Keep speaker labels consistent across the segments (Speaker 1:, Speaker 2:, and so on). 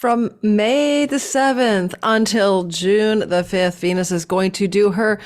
Speaker 1: From May the 7th until June the 5th, Venus is going to do her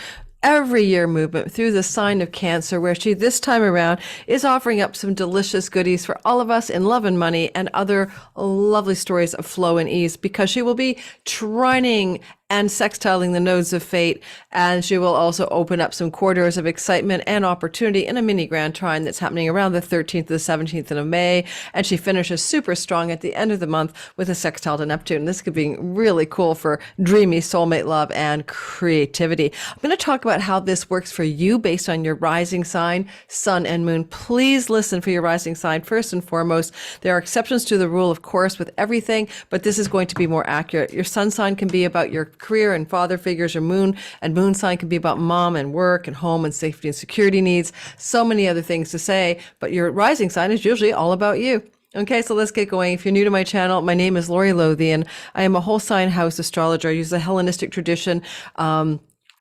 Speaker 1: every year movement through the sign of Cancer, where she this time around is offering up some delicious goodies for all of us in love and money and other lovely stories of flow and ease, because she will be trining and sextiling the nodes of fate, and she will also open up some corridors of excitement and opportunity in a mini grand trine that's happening around the 13th to the 17th of May, and she finishes super strong at the end of the month with a sextile to Neptune. This could be really cool for dreamy soulmate love and creativity. I'm going to talk about how this works for you based on your rising sign, sun, and moon. Please listen for your rising sign first and foremost. There are exceptions to the rule, of course, with everything, but this is going to be more accurate. Your sun sign can be about your career and father figures. Your moon and moon sign can be about mom and work and home and safety and security needs. So many other things to say, but your rising sign is usually all about you. Okay, so let's get going. If you're new to my channel, my name is Lori Lothian. I am a whole sign house astrologer. I use the Hellenistic tradition.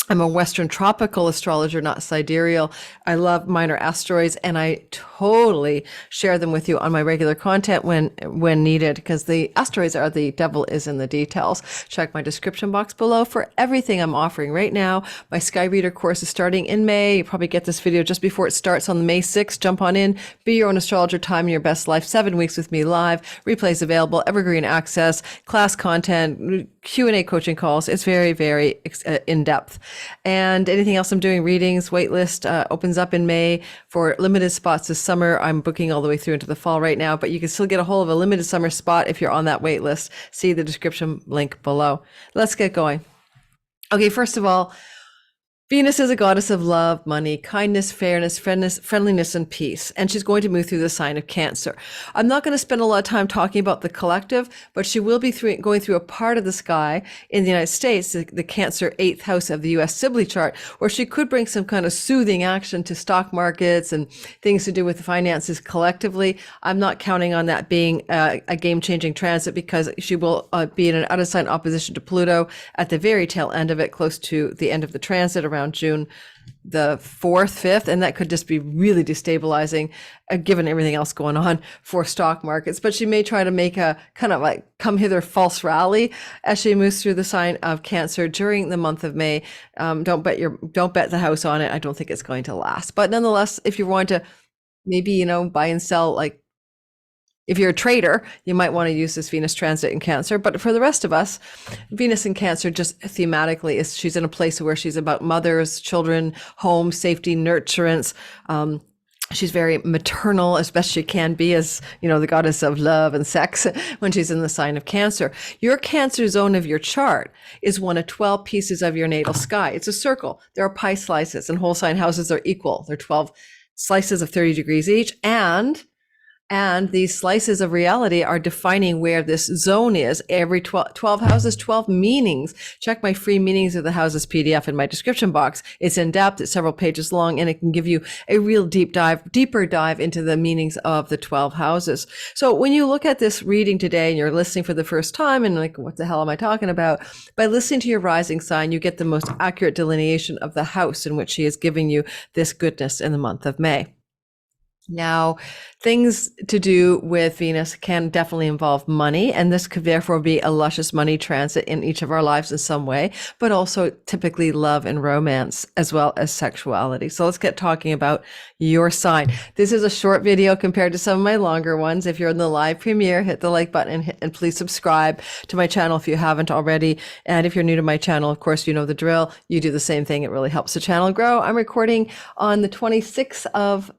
Speaker 1: I'm a Western tropical astrologer, not sidereal. I love minor asteroids, and I totally share them with you on my regular content when needed, because the asteroids are the devil is in the details. Check my description box below for everything I'm offering right now. My Sky Reader course is starting in May. You probably get this video just before it starts on May 6th. Jump on in, be your own astrologer, time in your best life, 7 weeks with me live, replays available, evergreen access, class content, Q&A coaching calls. It's very, very in-depth. And anything else I'm doing, readings, waitlist opens up in May for limited spots this summer. I'm booking all the way through into the fall right now, but you can still get a hold of a limited summer spot if you're on that waitlist. See the description link below. Let's get going. Okay, first of all, Venus is a goddess of love, money, kindness, fairness, friendliness, and peace. And she's going to move through the sign of Cancer. I'm not going to spend a lot of time talking about the collective, but she will be going through a part of the sky in the United States, the Cancer 8th house of the US Sibley chart, where she could bring some kind of soothing action to stock markets and things to do with the finances collectively. I'm not counting on that being a game-changing transit, because she will be in an out-of-sign opposition to Pluto at the very tail end of it, close to the end of the transit around June the 4th, 5th, and that could just be really destabilizing given everything else going on for stock markets. But she may try to make a kind of like come hither false rally as she moves through the sign of Cancer during the month of May. Don't bet the house on it. I don't think it's going to last. But nonetheless, if you want to maybe, buy and sell, like if you're a trader, you might want to use this Venus transit in Cancer. But for the rest of us, Venus in Cancer just thematically she's in a place where she's about mothers, children, home, safety, nurturance. She's very maternal as best she can be, as the goddess of love and sex when she's in the sign of Cancer. Your Cancer zone of your chart is one of 12 pieces of your natal sky. It's a circle. There are pie slices, and whole sign houses are equal. They're 12 slices of 30 degrees each, and these slices of reality are defining where this zone is. Every 12 houses, 12 meanings. Check my free meanings of the houses PDF in my description box. It's in depth, it's several pages long, and it can give you a real deeper dive into the meanings of the 12 houses. So when you look at this reading today and you're listening for the first time and like, what the hell am I talking about? By listening to your rising sign, you get the most accurate delineation of the house in which she is giving you this goodness in the month of May. Now, things to do with Venus can definitely involve money, and this could therefore be a luscious money transit in each of our lives in some way, but also typically love and romance as well as sexuality. So let's get talking about your sign. This is a short video compared to some of my longer ones. If you're in the live premiere, hit the like button and please subscribe to my channel if you haven't already. And if you're new to my channel, of course, you know the drill. You do the same thing. It really helps the channel grow. I'm recording on the 26th of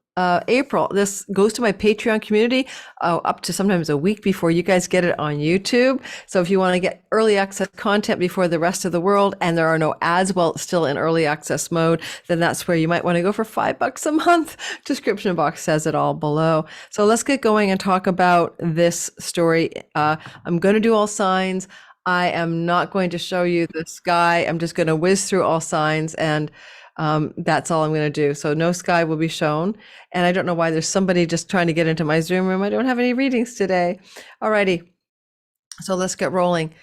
Speaker 1: April. This goes to my Patreon community up to sometimes a week before you guys get it on YouTube. So if you want to get early access content before the rest of the world, and there are no ads while it's still in early access mode, then that's where you might want to go for $5 a month. Description box says it all below. So let's get going and talk about this story. I'm going to do all signs. I am not going to show you the sky. I'm just going to whiz through all signs, and that's all I'm going to do. So no sky will be shown. And I don't know why there's somebody just trying to get into my Zoom room. I don't have any readings today. Alrighty. So let's get rolling.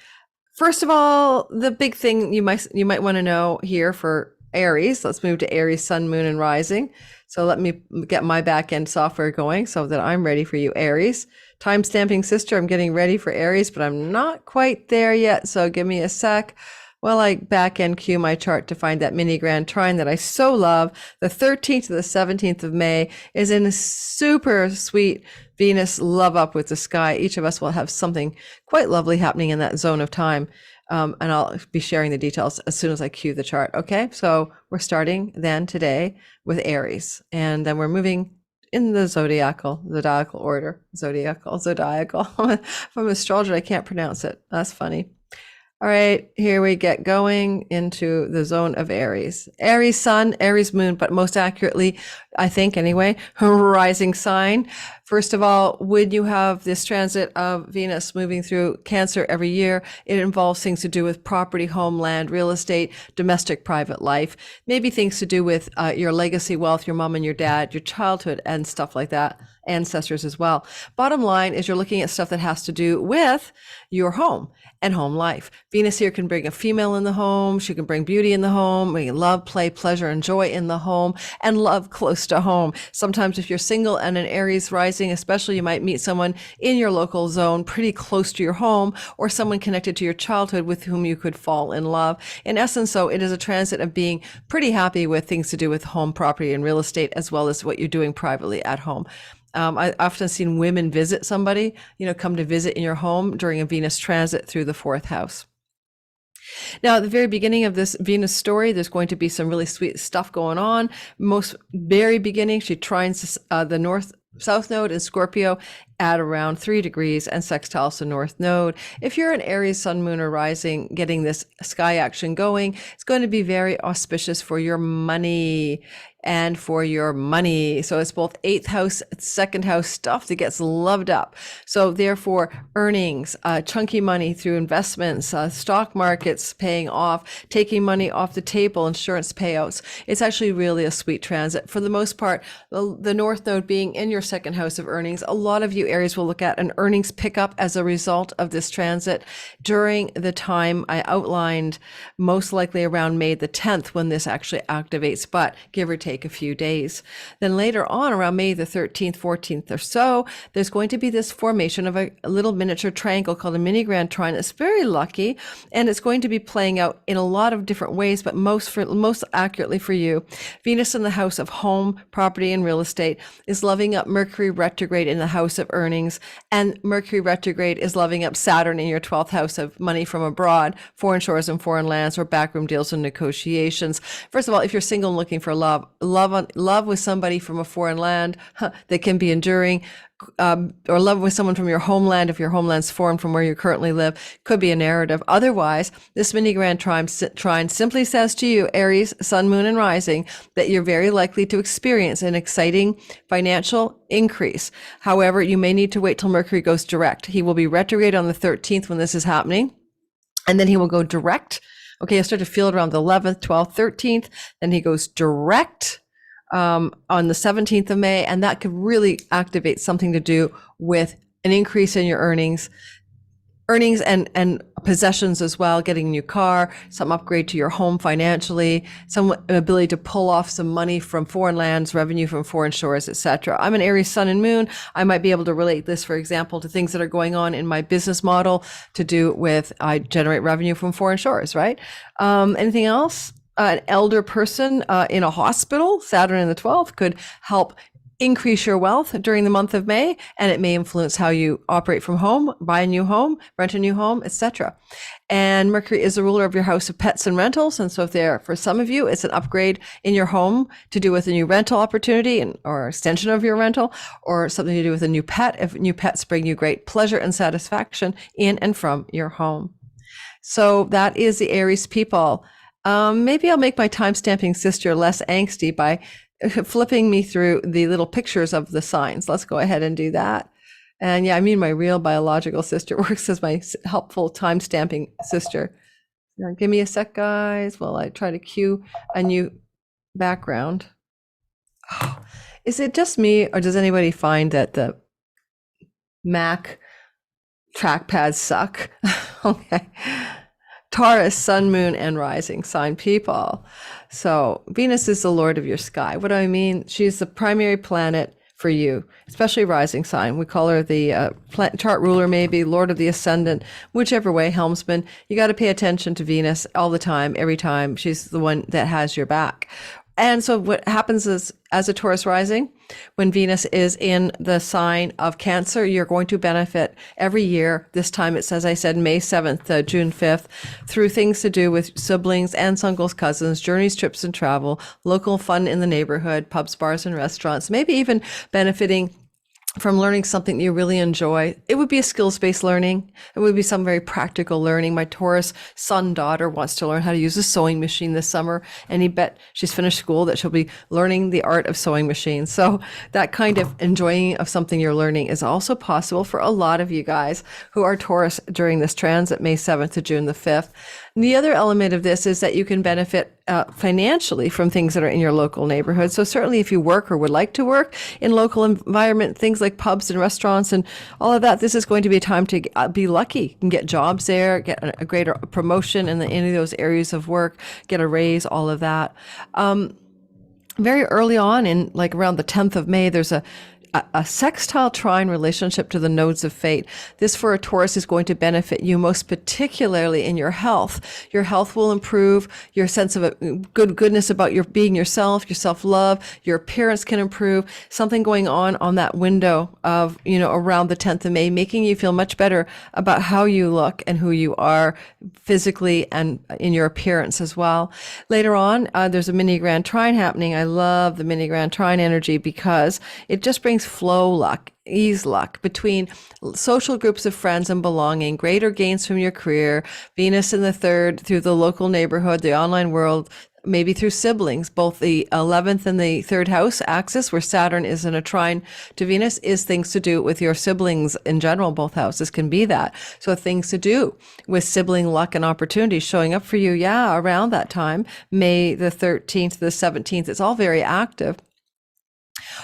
Speaker 1: First of all, the big thing you might want to know here for Aries. Let's move to Aries, Sun, Moon, and Rising. So let me get my back end software going so that I'm ready for you, Aries. Time stamping sister, I'm getting ready for Aries, but I'm not quite there yet. So give me a sec while I back end cue my chart to find that mini grand trine that I so love. The 13th to the 17th of May is in a super sweet Venus love up with the sky. Each of us will have something quite lovely happening in that zone of time. And I'll be sharing the details as soon as I cue the chart. Okay, so we're starting then today with Aries, and then we're moving in the zodiacal order. Zodiacal. From astrology, I can't pronounce it. That's funny. All right, here we get going into the zone of Aries. Aries sun, Aries moon, but most accurately, I think anyway, her rising sign. First of all, when you have this transit of Venus moving through Cancer every year, it involves things to do with property, home, land, real estate, domestic, private life, maybe things to do with your legacy wealth, your mom and your dad, your childhood, and stuff like that, ancestors as well. Bottom line is you're looking at stuff that has to do with your home and home life. Venus here can bring a female in the home. She can bring beauty in the home. We love, play, pleasure, and joy in the home, and love close to home. Sometimes if you're single and an Aries rising, especially, you might meet someone in your local zone pretty close to your home, or someone connected to your childhood with whom you could fall in love. In essence, so it is a transit of being pretty happy with things to do with home, property, and real estate, as well as what you're doing privately at home. I often seen women visit somebody, come to visit in your home during a Venus transit through the fourth house. Now, at the very beginning of this Venus story, there's going to be some really sweet stuff going on. Most very beginning, she trines the north-south node in Scorpio at around 3 degrees and sextiles the north node. If you're an Aries sun, moon, or rising getting this sky action going, it's going to be very auspicious for your money and for your money. So it's both 8th house, 2nd house stuff that gets loved up. So therefore, earnings, chunky money through investments, stock markets paying off, taking money off the table, insurance payouts. It's actually really a sweet transit. For the most part, the north node being in your 2nd house of earnings, a lot of you Aries will look at an earnings pickup as a result of this transit during the time I outlined, most likely around May the 10th when this actually activates, but give or take a few days. Then later on around May the 13th, 14th or so, there's going to be this formation of a little miniature triangle called a mini grand trine. It's very lucky, and it's going to be playing out in a lot of different ways, but most accurately for you, Venus in the house of home, property, and real estate is loving up Mercury retrograde in the house of earnings, and Mercury retrograde is loving up Saturn in your 12th house of money from abroad, foreign shores and foreign lands, or backroom deals and negotiations. First of all, if you're single and looking for love with somebody from a foreign land that can be enduring, or love with someone from your homeland, if your homeland's foreign from where you currently live, could be a narrative. Otherwise, this mini grand trine simply says to you, Aries, sun, moon, and rising, that you're very likely to experience an exciting financial increase. However, you may need to wait till Mercury goes direct. He will be retrograde on the 13th when this is happening, and then he will go direct. Okay, you'll start to feel it around the 11th, 12th, 13th. Then he goes direct on the 17th of May, and that could really activate something to do with an increase in your earnings and possessions as well, getting a new car, some upgrade to your home financially, some ability to pull off some money from foreign lands, revenue from foreign shores, etc. I'm an Aries sun and moon. I might be able to relate this, for example, to things that are going on in my business model to do with I generate revenue from foreign shores, right? Anything else? An elder person in a hospital, Saturn in the 12th, could help increase your wealth during the month of May, and it may influence how you operate from home, buy a new home, rent a new home, etc. And Mercury is the ruler of your house of pets and rentals, and so if there, for some of you, it's an upgrade in your home to do with a new rental opportunity or extension of your rental, or something to do with a new pet, if new pets bring you great pleasure and satisfaction in and from your home. So that is the Aries people. Maybe I'll make my time stamping sister less angsty by flipping me through the little pictures of the signs. Let's go ahead and do that. And yeah, I mean, my real biological sister works as my helpful time stamping sister. Now, give me a sec, guys, while I try to cue a new background. Oh, is it just me, or does anybody find that the Mac trackpads suck? Okay. Taurus, sun, moon, and rising sign people. So Venus is the lord of your sky. What do I mean? She's the primary planet for you, especially rising sign. We call her the chart ruler, maybe lord of the ascendant, whichever way, helmsman. You got to pay attention to Venus all the time, every time. She's the one that has your back. And so what happens is, as a Taurus rising, when Venus is in the sign of Cancer, you're going to benefit every year. This time it's, as I said, May 7th to June 5th, through things to do with siblings, aunts, uncles, cousins, journeys, trips, and travel, local fun in the neighborhood, pubs, bars, and restaurants, maybe even benefiting from learning something you really enjoy. It would be a skills-based learning. It would be some very practical learning. My Taurus daughter wants to learn how to use a sewing machine this summer, and he bet she's finished school that she'll be learning the art of sewing machines. So that kind of enjoying of something you're learning is also possible for a lot of you guys who are Taurus during this transit, May 7th to June the 5th. And the other element of this is that you can benefit financially from things that are in your local neighborhood. So certainly if you work or would like to work in local environment, things like pubs and restaurants and all of that, this is going to be a time to be lucky. You can get jobs there, get a greater promotion in any of those areas of work, get a raise, all of that. Very early on, in like around the 10th of May, there's a sextile trine relationship to the nodes of fate. This for a Taurus is going to benefit you most particularly in your health. Your health will improve, your sense of goodness about your being yourself, your self-love, your appearance can improve. Something going on that window of, around the 10th of May, making you feel much better about how you look and who you are physically and in your appearance as well. Later on, there's a mini grand trine happening. I love the mini grand trine energy because it just brings flow luck, ease luck between social groups of friends and belonging, greater gains from your career, Venus in the third through the local neighborhood, the online world, maybe through siblings. Both the 11th and the third house axis, where Saturn is in a trine to Venus, is things to do with your siblings in general. Both houses can be that. So things to do with sibling luck and opportunities showing up for you. Yeah, around that time, May the 13th to the 17th, it's all very active.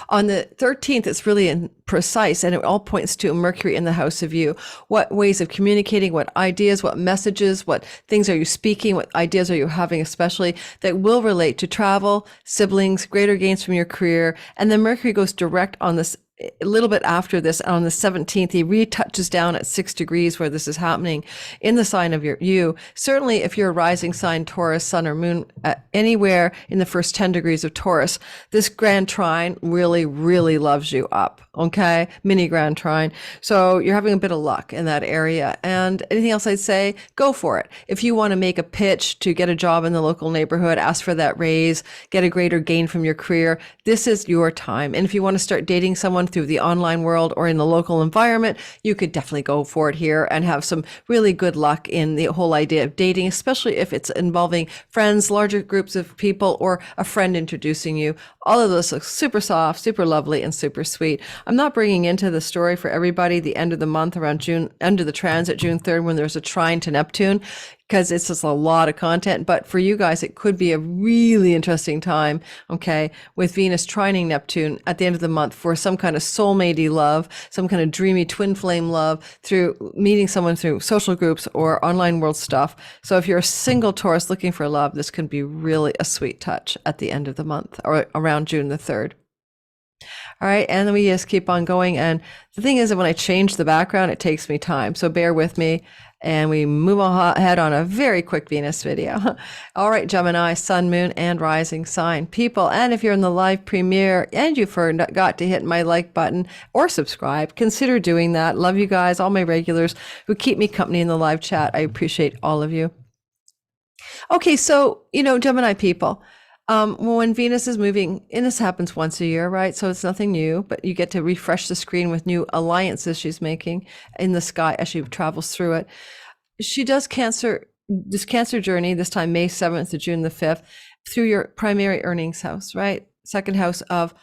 Speaker 1: On the 13th, it's really precise, and it all points to Mercury in the house of you. What ways of communicating, what ideas, what messages, what things are you speaking, what ideas are you having, especially that will relate to travel, siblings, greater gains from your career. And then Mercury goes direct on this a little bit after this. On the 17th, he retouches down at 6 degrees where this is happening in the sign of you. Certainly, if you're a rising sign, Taurus, sun or moon, anywhere in the first 10 degrees of Taurus, this grand trine really, really loves you up. Okay. Mini grand trine. So you're having a bit of luck in that area. And anything else I'd say, go for it. If you want to make a pitch to get a job in the local neighborhood, ask for that raise, get a greater gain from your career, this is your time. And if you want to start dating someone through the online world or in the local environment, you could definitely go for it here and have some really good luck in the whole idea of dating, especially if it's involving friends, larger groups of people, or a friend introducing you. All of those look super soft, super lovely, and super sweet. I'm not bringing into the story for everybody the end of the month around June, end of the transit, June 3rd, when there's a trine to Neptune, because it's just a lot of content. But for you guys, it could be a really interesting time, okay, with Venus trining Neptune at the end of the month for some kind of soulmatey love, some kind of dreamy twin flame love through meeting someone through social groups or online world stuff. So if you're a single Taurus looking for love, this can be really a sweet touch at the end of the month or around June the 3rd. All right, and then we just keep on going. And the thing is that when I change the background, it takes me time. So bear with me, and we move ahead on a very quick Venus video. All right, Gemini, sun, moon, and rising sign people. And if you're in the live premiere and you forgot to hit my like button or subscribe, consider doing that. Love you guys, all my regulars who keep me company in the live chat. I appreciate all of you. Okay, so, Gemini people, when Venus is moving, and this happens once a year, right? So it's nothing new, but you get to refresh the screen with new alliances she's making in the sky as she travels through it. She does this Cancer journey, this time May 7th to June the 5th, through your primary earnings house, right? Second house of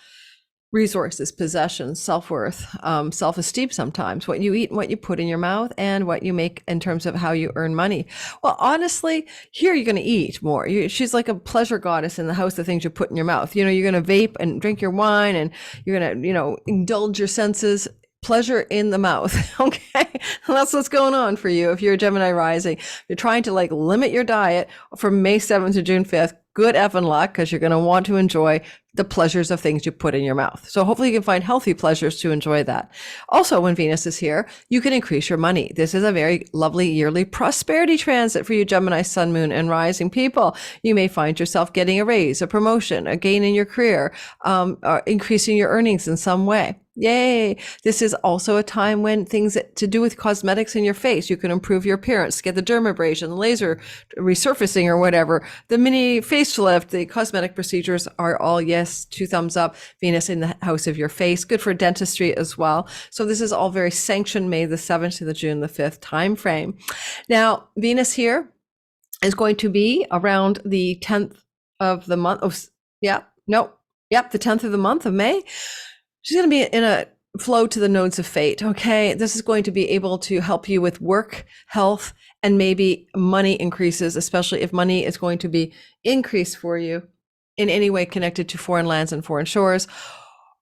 Speaker 1: resources, possessions, self-worth, self-esteem sometimes, what you eat and what you put in your mouth and what you make in terms of how you earn money. Well, honestly, here you're going to eat more. She's like a pleasure goddess in the house of things you put in your mouth. You're going to vape and drink your wine, and you're going to, indulge your senses pleasure in the mouth. Okay. That's what's going on for you. If you're a Gemini rising, you're trying to like limit your diet from May 7th to June 5th. Good effing luck, because you're going to want to enjoy the pleasures of things you put in your mouth. So hopefully you can find healthy pleasures to enjoy that. Also, when Venus is here, you can increase your money. This is a very lovely yearly prosperity transit for you Gemini, Sun, Moon, and Rising people. You may find yourself getting a raise, a promotion, a gain in your career, or increasing your earnings in some way. Yay. This is also a time when things to do with cosmetics in your face, you can improve your appearance, get the dermabrasion, the laser resurfacing or whatever, the mini facelift, the cosmetic procedures are all, yes, 2 thumbs up. Venus in the house of your face, good for dentistry as well. So this is all very sanctioned May the 7th to the June the 5th time frame. Now, Venus here is going to be around the 10th of the month. The 10th of the month of May. She's going to be in a flow to the nodes of fate. Okay. This is going to be able to help you with work, health, and maybe money increases, especially if money is going to be increased for you in any way connected to foreign lands and foreign shores,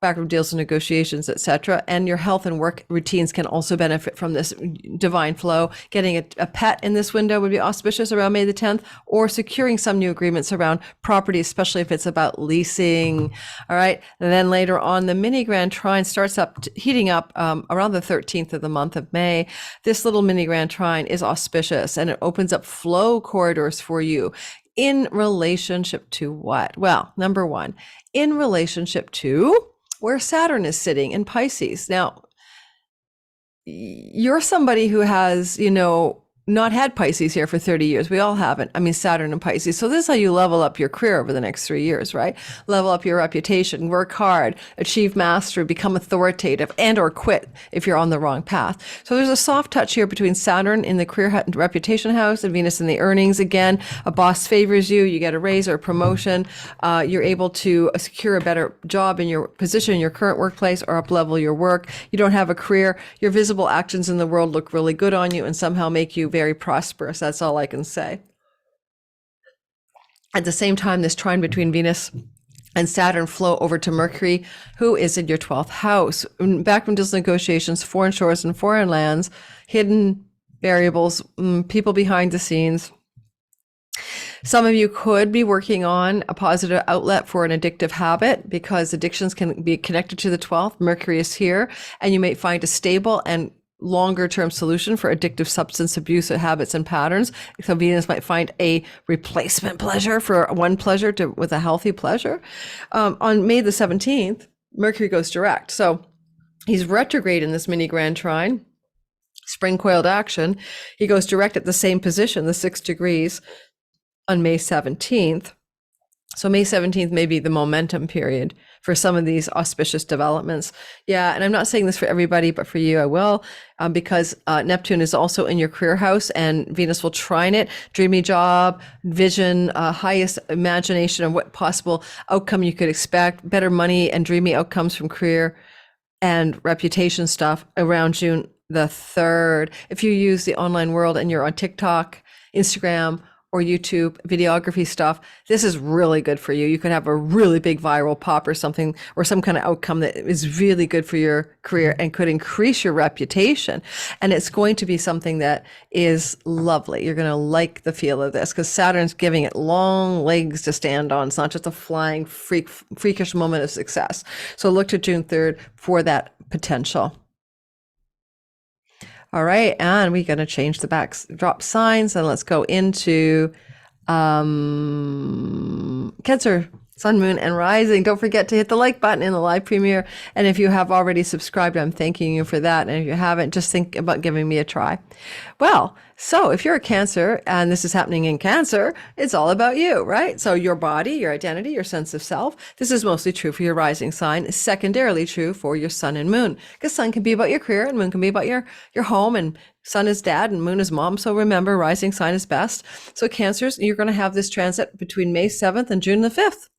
Speaker 1: backroom deals and negotiations, etc. And your health and work routines can also benefit from this divine flow. Getting a pet in this window would be auspicious around May the 10th, or securing some new agreements around property, especially if it's about leasing. All right. And then later on, the mini grand trine starts heating up around the 13th of the month of May. This little mini grand trine is auspicious, and it opens up flow corridors for you. In relationship to what? Well, number one, in relationship to where Saturn is sitting in Pisces. Now, you're somebody who has, not had Pisces here for 30 years. We all haven't. I mean, Saturn and Pisces. So this is how you level up your career over the next 3 years, right? Level up your reputation, work hard, achieve mastery, become authoritative, and or quit if you're on the wrong path. So there's a soft touch here between Saturn in the career reputation house and Venus in the earnings. Again, a boss favors you, you get a raise or a promotion. You're able to secure a better job in your position in your current workplace or up level your work. You don't have a career. Your visible actions in the world look really good on you and somehow make you very prosperous. That's all I can say. At the same time, this trine between Venus and Saturn flow over to Mercury, who is in your 12th house. Backroom deals, negotiations, foreign shores and foreign lands, hidden variables, people behind the scenes. Some of you could be working on a positive outlet for an addictive habit, because addictions can be connected to the 12th. Mercury is here, and you may find a stable and longer term solution for addictive substance abuse habits and patterns. So Venus might find a replacement pleasure for one pleasure with a healthy pleasure. On May the 17th, Mercury goes direct. So he's retrograde in this mini grand trine, spring coiled action. He goes direct at the same position, the 6 degrees, on May 17th. So May 17th may be the momentum period for some of these auspicious developments. Yeah, and I'm not saying this for everybody, but for you I will, because Neptune is also in your career house, and Venus will trine it. Dreamy job, vision, highest imagination of what possible outcome you could expect, better money and dreamy outcomes from career and reputation stuff around June the 3rd. If you use the online world and you're on TikTok, Instagram, or YouTube videography stuff, this is really good for you. You could have a really big viral pop or something, or some kind of outcome that is really good for your career and could increase your reputation. And it's going to be something that is lovely. You're going to like the feel of this, because Saturn's giving it long legs to stand on. It's not just a flying freakish moment of success. So look to June 3rd for that potential. All right, and we're going to change the backdrop signs, and let's go into Cancer, Sun, Moon, and Rising. Don't forget to hit the like button in the live premiere. And if you have already subscribed, I'm thanking you for that. And if you haven't, just think about giving me a try. Well, so if you're a Cancer and this is happening in Cancer, it's all about you, right? So your body, your identity, your sense of self. This is mostly true for your rising sign, secondarily true for your Sun and Moon, because Sun can be about your career and Moon can be about your home, and Sun is dad and Moon is mom. So remember, rising sign is best. So Cancers, you're going to have this transit between May 7th and June the 5th.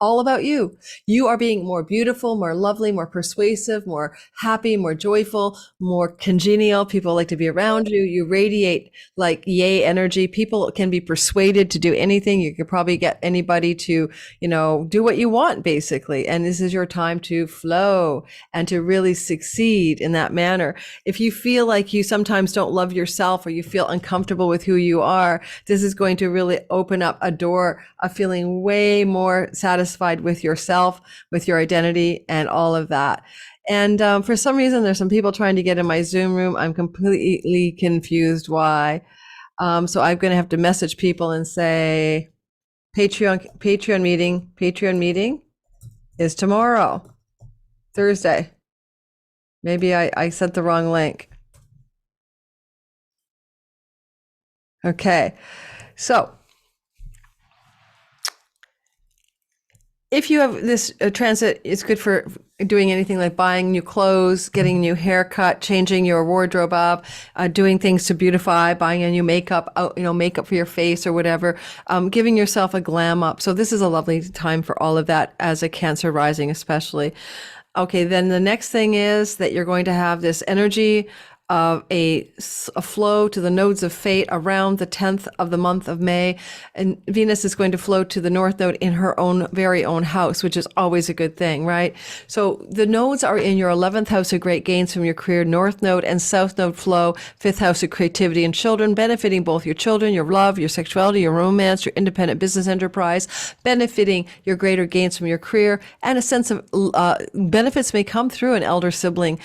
Speaker 1: all about you. You are being more beautiful, more lovely, more persuasive, more happy, more joyful, more congenial. People like to be around you. You radiate like yay energy. People can be persuaded to do anything. You could probably get anybody to, do what you want basically. And this is your time to flow and to really succeed in that manner. If you feel like you sometimes don't love yourself or you feel uncomfortable with who you are, this is going to really open up a door of feeling way more satisfied with yourself, with your identity, and all of that. And for some reason, there's some people trying to get in my Zoom room. I'm completely confused why. So I'm going to have to message people and say, Patreon meeting is tomorrow, Thursday. Maybe I sent the wrong link. Okay, so if you have this transit, it's good for doing anything like buying new clothes, getting a new haircut, changing your wardrobe up, doing things to beautify, buying a new makeup, makeup for your face or whatever, giving yourself a glam up. So this is a lovely time for all of that as a Cancer rising, especially. Okay, then the next thing is that you're going to have this energy of a flow to the nodes of fate around the 10th of the month of May. And Venus is going to flow to the North Node in her own very own house, which is always a good thing, right? So the nodes are in your 11th house of great gains from your career, North Node and South Node flow, 5th house of creativity and children, benefiting both your children, your love, your sexuality, your romance, your independent business enterprise, benefiting your greater gains from your career, and a sense of benefits may come through an elder sibling,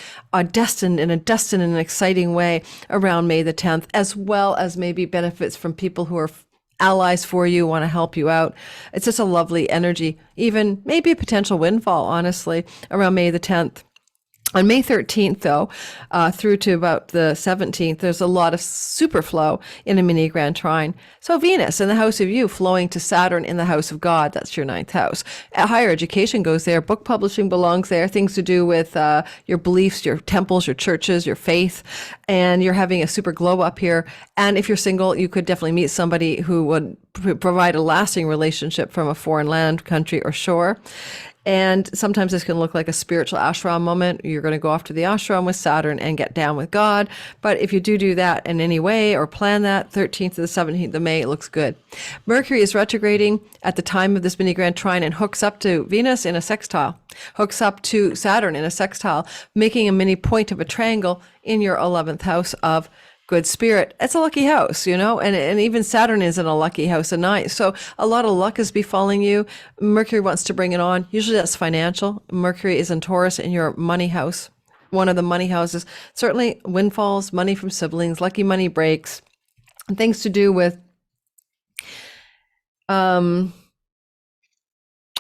Speaker 1: destined in an exciting way around May the 10th, as well as maybe benefits from people who are allies for you, want to help you out. It's just a lovely energy, even maybe a potential windfall, honestly, around May the 10th. On May 13th, though, through to about the 17th, there's a lot of superflow in a mini grand trine. So Venus in the house of you flowing to Saturn in the house of God, that's your 9th house. Higher education goes there. Book publishing belongs there. Things to do with your beliefs, your temples, your churches, your faith. And you're having a super glow up here. And if you're single, you could definitely meet somebody who would provide a lasting relationship from a foreign land, country, or shore. And sometimes this can look like a spiritual ashram moment. You're going to go off to the ashram with Saturn and get down with God. But if you do that in any way or plan that, 13th to the 17th of May, it looks good. Mercury is retrograding at the time of this mini grand trine and hooks up to Venus in a sextile, hooks up to Saturn in a sextile, making a mini point of a triangle in your 11th house of good spirit. It's a lucky house, and even Saturn is in a lucky house at night. So a lot of luck is befalling you. Mercury wants to bring it on. Usually that's financial. Mercury is in Taurus in your money house, one of the money houses. Certainly windfalls, money from siblings, lucky money breaks, things to do with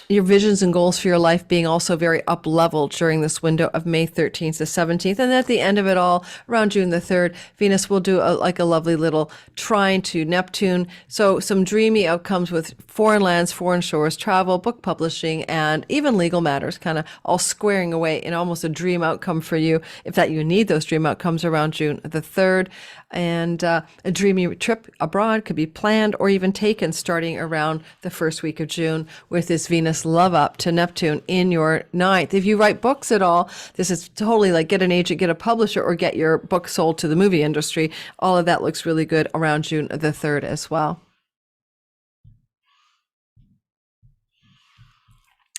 Speaker 1: your visions and goals for your life being also very up leveled during this window of May 13th to 17th. And at the end of it all, around June the 3rd, Venus will do a lovely little trine to Neptune. So some dreamy outcomes with foreign lands, foreign shores, travel, book publishing, and even legal matters kind of all squaring away in almost a dream outcome for you, if that you need those dream outcomes around June the 3rd. And a dreamy trip abroad could be planned or even taken starting around the first week of June with this Venus love up to Neptune in your 9th. If you write books at all, this is totally like get an agent, get a publisher, or get your book sold to the movie industry. All of that looks really good around June the 3rd as well.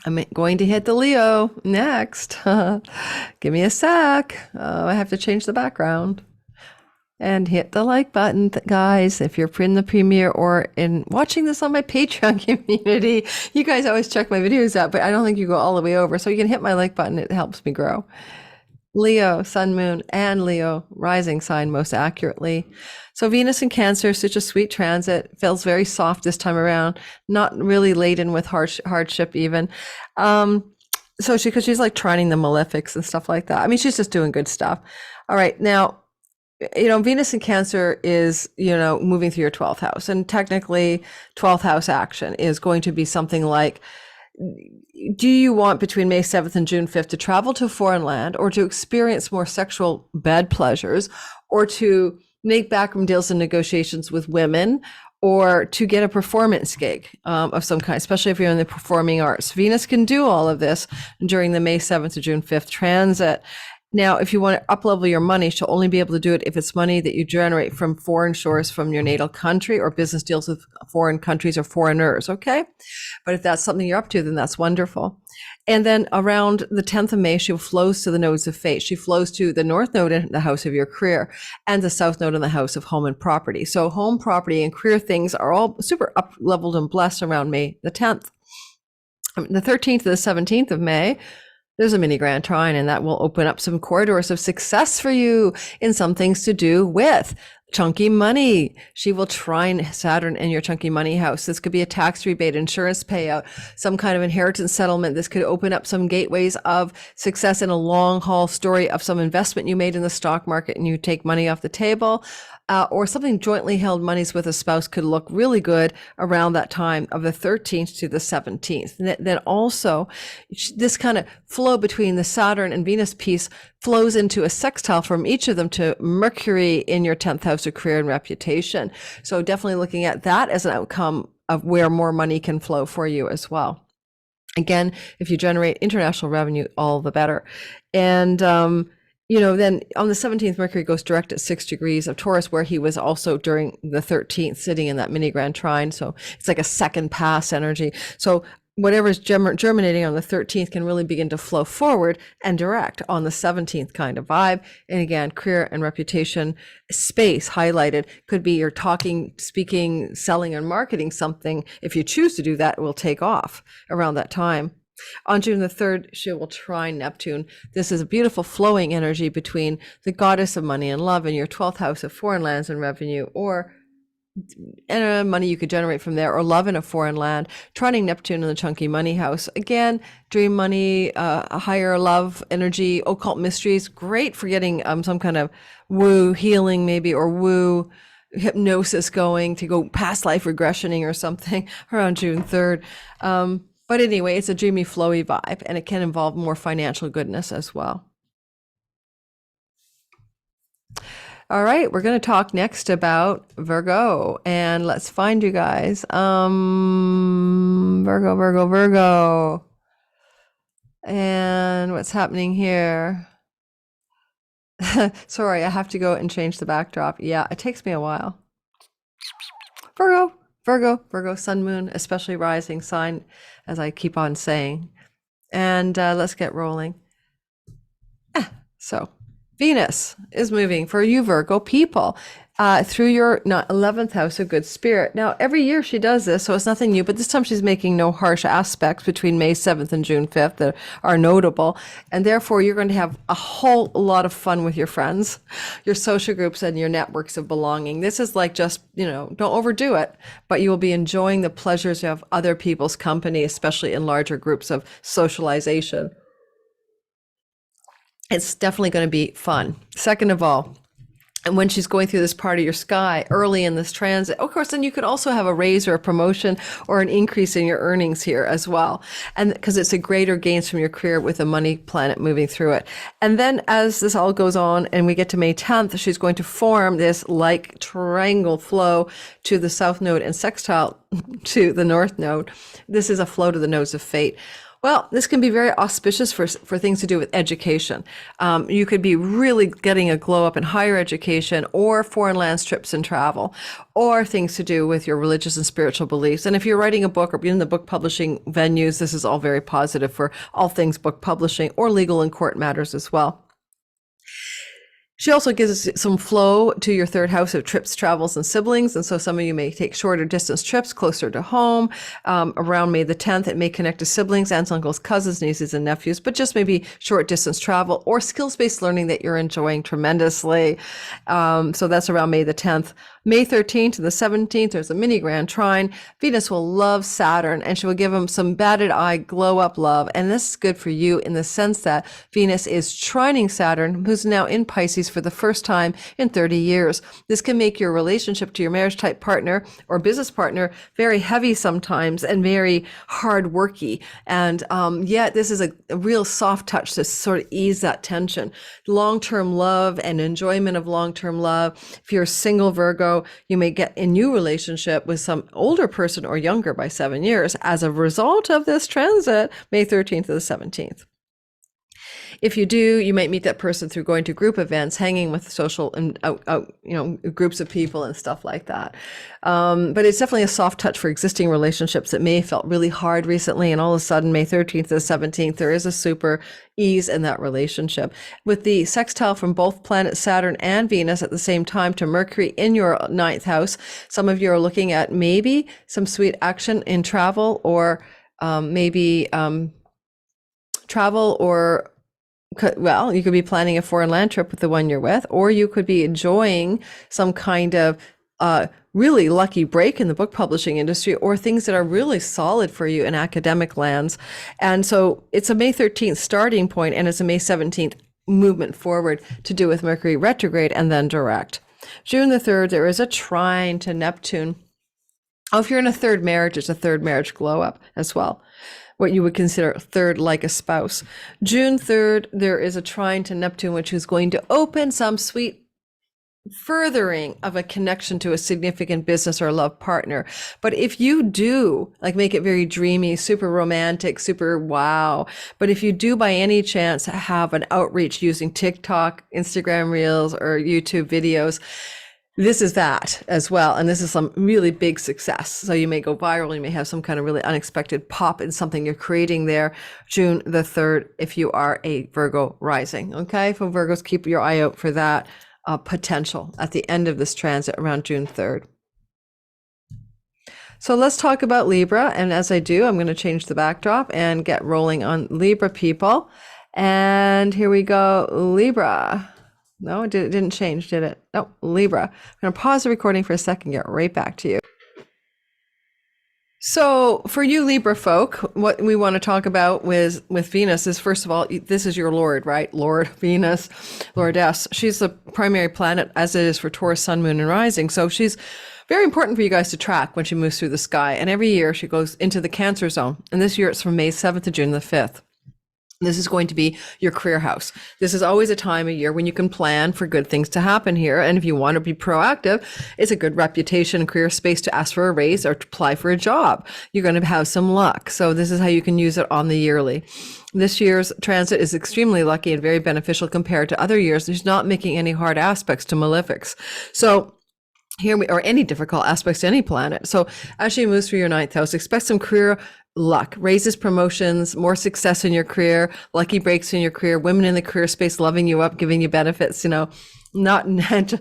Speaker 1: I'm going to hit the Leo next. Give me a sec. I have to change the background. And hit the like button, guys, if you're in the premiere or in watching this on my Patreon community. You guys always check my videos out, but I don't think you go all the way over. So you can hit my like button. It helps me grow. Leo, Sun, Moon, and Leo rising sign most accurately. So Venus in Cancer, such a sweet transit. Feels very soft this time around. Not really laden with hardship even. Because she's like trining the malefics and stuff like that. I mean, she's just doing good stuff. All right, now, Venus in Cancer is, moving through your 12th house. And technically, 12th house action is going to be something like, do you want between May 7th and June 5th to travel to a foreign land or to experience more sexual bed pleasures or to make backroom deals and negotiations with women or to get a performance gig of some kind, especially if you're in the performing arts. Venus can do all of this during the May 7th to June 5th transit. Now, if you want to up-level your money, she'll only be able to do it if it's money that you generate from foreign shores from your natal country or business deals with foreign countries or foreigners, okay? But if that's something you're up to, then that's wonderful. And then around the 10th of May, she flows to the nodes of fate. She flows to the north node in the house of your career and the south node in the house of home and property. So home, property, and career things are all super up-leveled and blessed around May the 10th. The 13th to the 17th of May, there's a mini grand trine, and that will open up some corridors of success for you in some things to do with chunky money. She will trine Saturn in your chunky money house. This could be a tax rebate, insurance payout, some kind of inheritance settlement. This could open up some gateways of success in a long haul story of some investment you made in the stock market and you take money off the table. Or something jointly held monies with a spouse could look really good around that time of the 13th to the 17th. And then also this kind of flow between the Saturn and Venus piece flows into a sextile from each of them to Mercury in your 10th house of career and reputation. So definitely looking at that as an outcome of where more money can flow for you as well. Again, if you generate international revenue, all the better. And, then on the 17th, Mercury goes direct at 6 degrees of Taurus, where he was also during the 13th, sitting in that mini grand trine. So it's like a second pass energy. So whatever is germinating on the 13th can really begin to flow forward and direct on the 17th kind of vibe. And again, career and reputation space highlighted could be you're talking, speaking, selling, and marketing something. If you choose to do that, it will take off around that time. On June the 3rd, she will trine Neptune. This is a beautiful flowing energy between the goddess of money and love and your 12th house of foreign lands and revenue, or money you could generate from there, or love in a foreign land. Trining Neptune in the chunky money house. Again, dream money, a higher love energy, occult mysteries. Great for getting some kind of woo healing maybe, or woo hypnosis going to go past life regressioning or something around June 3rd. But anyway, it's a dreamy, flowy vibe, and it can involve more financial goodness as well. All right, we're going to talk next about Virgo, and let's find you guys. Virgo. And what's happening here? Sorry, I have to go and change the backdrop. Yeah, it takes me a while. Virgo, sun, moon, especially rising sign, as I keep on saying. And let's get rolling. So Venus is moving for you, Virgo people, through your 11th house of good spirit. Now, every year she does this, so it's nothing new, but this time she's making no harsh aspects between May 7th and June 5th that are notable. And therefore, you're going to have a whole lot of fun with your friends, your social groups, and your networks of belonging. This is like just, don't overdo it, but you will be enjoying the pleasures of other people's company, especially in larger groups of socialization. It's definitely going to be fun. Second of all, and when she's going through this part of your sky early in this transit, of course, then you could also have a raise or a promotion or an increase in your earnings here as well. And because it's a greater gains from your career with a money planet moving through it. And then as this all goes on and we get to May 10th, she's going to form this like triangle flow to the south node and sextile to the north node. This is a flow to the nodes of fate. Well, this can be very auspicious for things to do with education. You could be really getting a glow up in higher education or foreign lands trips and travel, or things to do with your religious and spiritual beliefs. And if you're writing a book or in the book publishing venues, this is all very positive for all things book publishing or legal and court matters as well. She also gives us some flow to your third house of trips, travels, and siblings. And so some of you may take shorter distance trips closer to home. Around May the 10th, it may connect to siblings, aunts, uncles, cousins, nieces, and nephews, but just maybe short distance travel or skills-based learning that you're enjoying tremendously. So that's around May the 10th. May 13th to the 17th, there's a mini grand trine. Venus will love Saturn, and she will give him some batted eye, glow up love. And this is good for you in the sense that Venus is trining Saturn, who's now in Pisces for the first time in 30 years. This can make your relationship to your marriage type partner or business partner very heavy sometimes and very hard worky. And yet this is a real soft touch to sort of ease that tension. Long-term love and enjoyment of long-term love. If you're a single Virgo, So you may get a new relationship with some older person or younger by 7 years as a result of this transit, May 13th to the 17th. If you do, you might meet that person through going to group events, hanging with social and groups of people and stuff like that. But it's definitely a soft touch for existing relationships that may have felt really hard recently. And all of a sudden, May 13th to the 17th, there is a super ease in that relationship. With the sextile from both planets Saturn and Venus at the same time to Mercury in your 9th house, some of you are looking at maybe some sweet action in travel, or maybe travel, or well, you could be planning a foreign land trip with the one you're with, or you could be enjoying some kind of really lucky break in the book publishing industry, or things that are really solid for you in academic lands. And so it's a May 13th starting point, and it's a May 17th movement forward to do with Mercury retrograde and then direct. June the 3rd, there is a trine to Neptune. Oh, if you're in a third marriage, it's a third marriage glow up as well. What you would consider third, like a spouse. June 3rd, there is a trine to Neptune, which is going to open some sweet furthering of a connection to a significant business or love partner. But if you do, like, make it very dreamy, super romantic, super wow, but if you do by any chance have an outreach using TikTok, Instagram Reels, or YouTube videos, this is that as well. And this is some really big success. So you may go viral. You may have some kind of really unexpected pop in something you're creating there. June the 3rd, if you are a Virgo rising. Okay. For Virgos, keep your eye out for that potential at the end of this transit around June 3rd. So let's talk about Libra. And as I do, I'm going to change the backdrop and get rolling on Libra people. And here we go. Libra. No, it didn't change, did it? No, Libra. I'm going to pause the recording for a second, get right back to you. So for you Libra folk, what we want to talk about with Venus is, first of all, this is your Lord, right? Lord Venus, Lordess. She's the primary planet, as it is for Taurus, Sun, Moon, and Rising. So she's very important for you guys to track when she moves through the sky. And every year she goes into the Cancer zone. And this year it's from May 7th to June the 5th. This is going to be your career house. This is always a time of year when you can plan for good things to happen here. And if you want to be proactive, it's a good reputation and career space to ask for a raise or to apply for a job. You're going to have some luck. So this is how you can use it on the yearly. This year's transit is extremely lucky and very beneficial compared to other years. There's not making any hard aspects to malefics. So here we are, any difficult aspects to any planet. So as she moves through your 9th house, expect some career luck, raises, promotions, more success in your career, lucky breaks in your career, women in the career space loving you up, giving you benefits, not meant.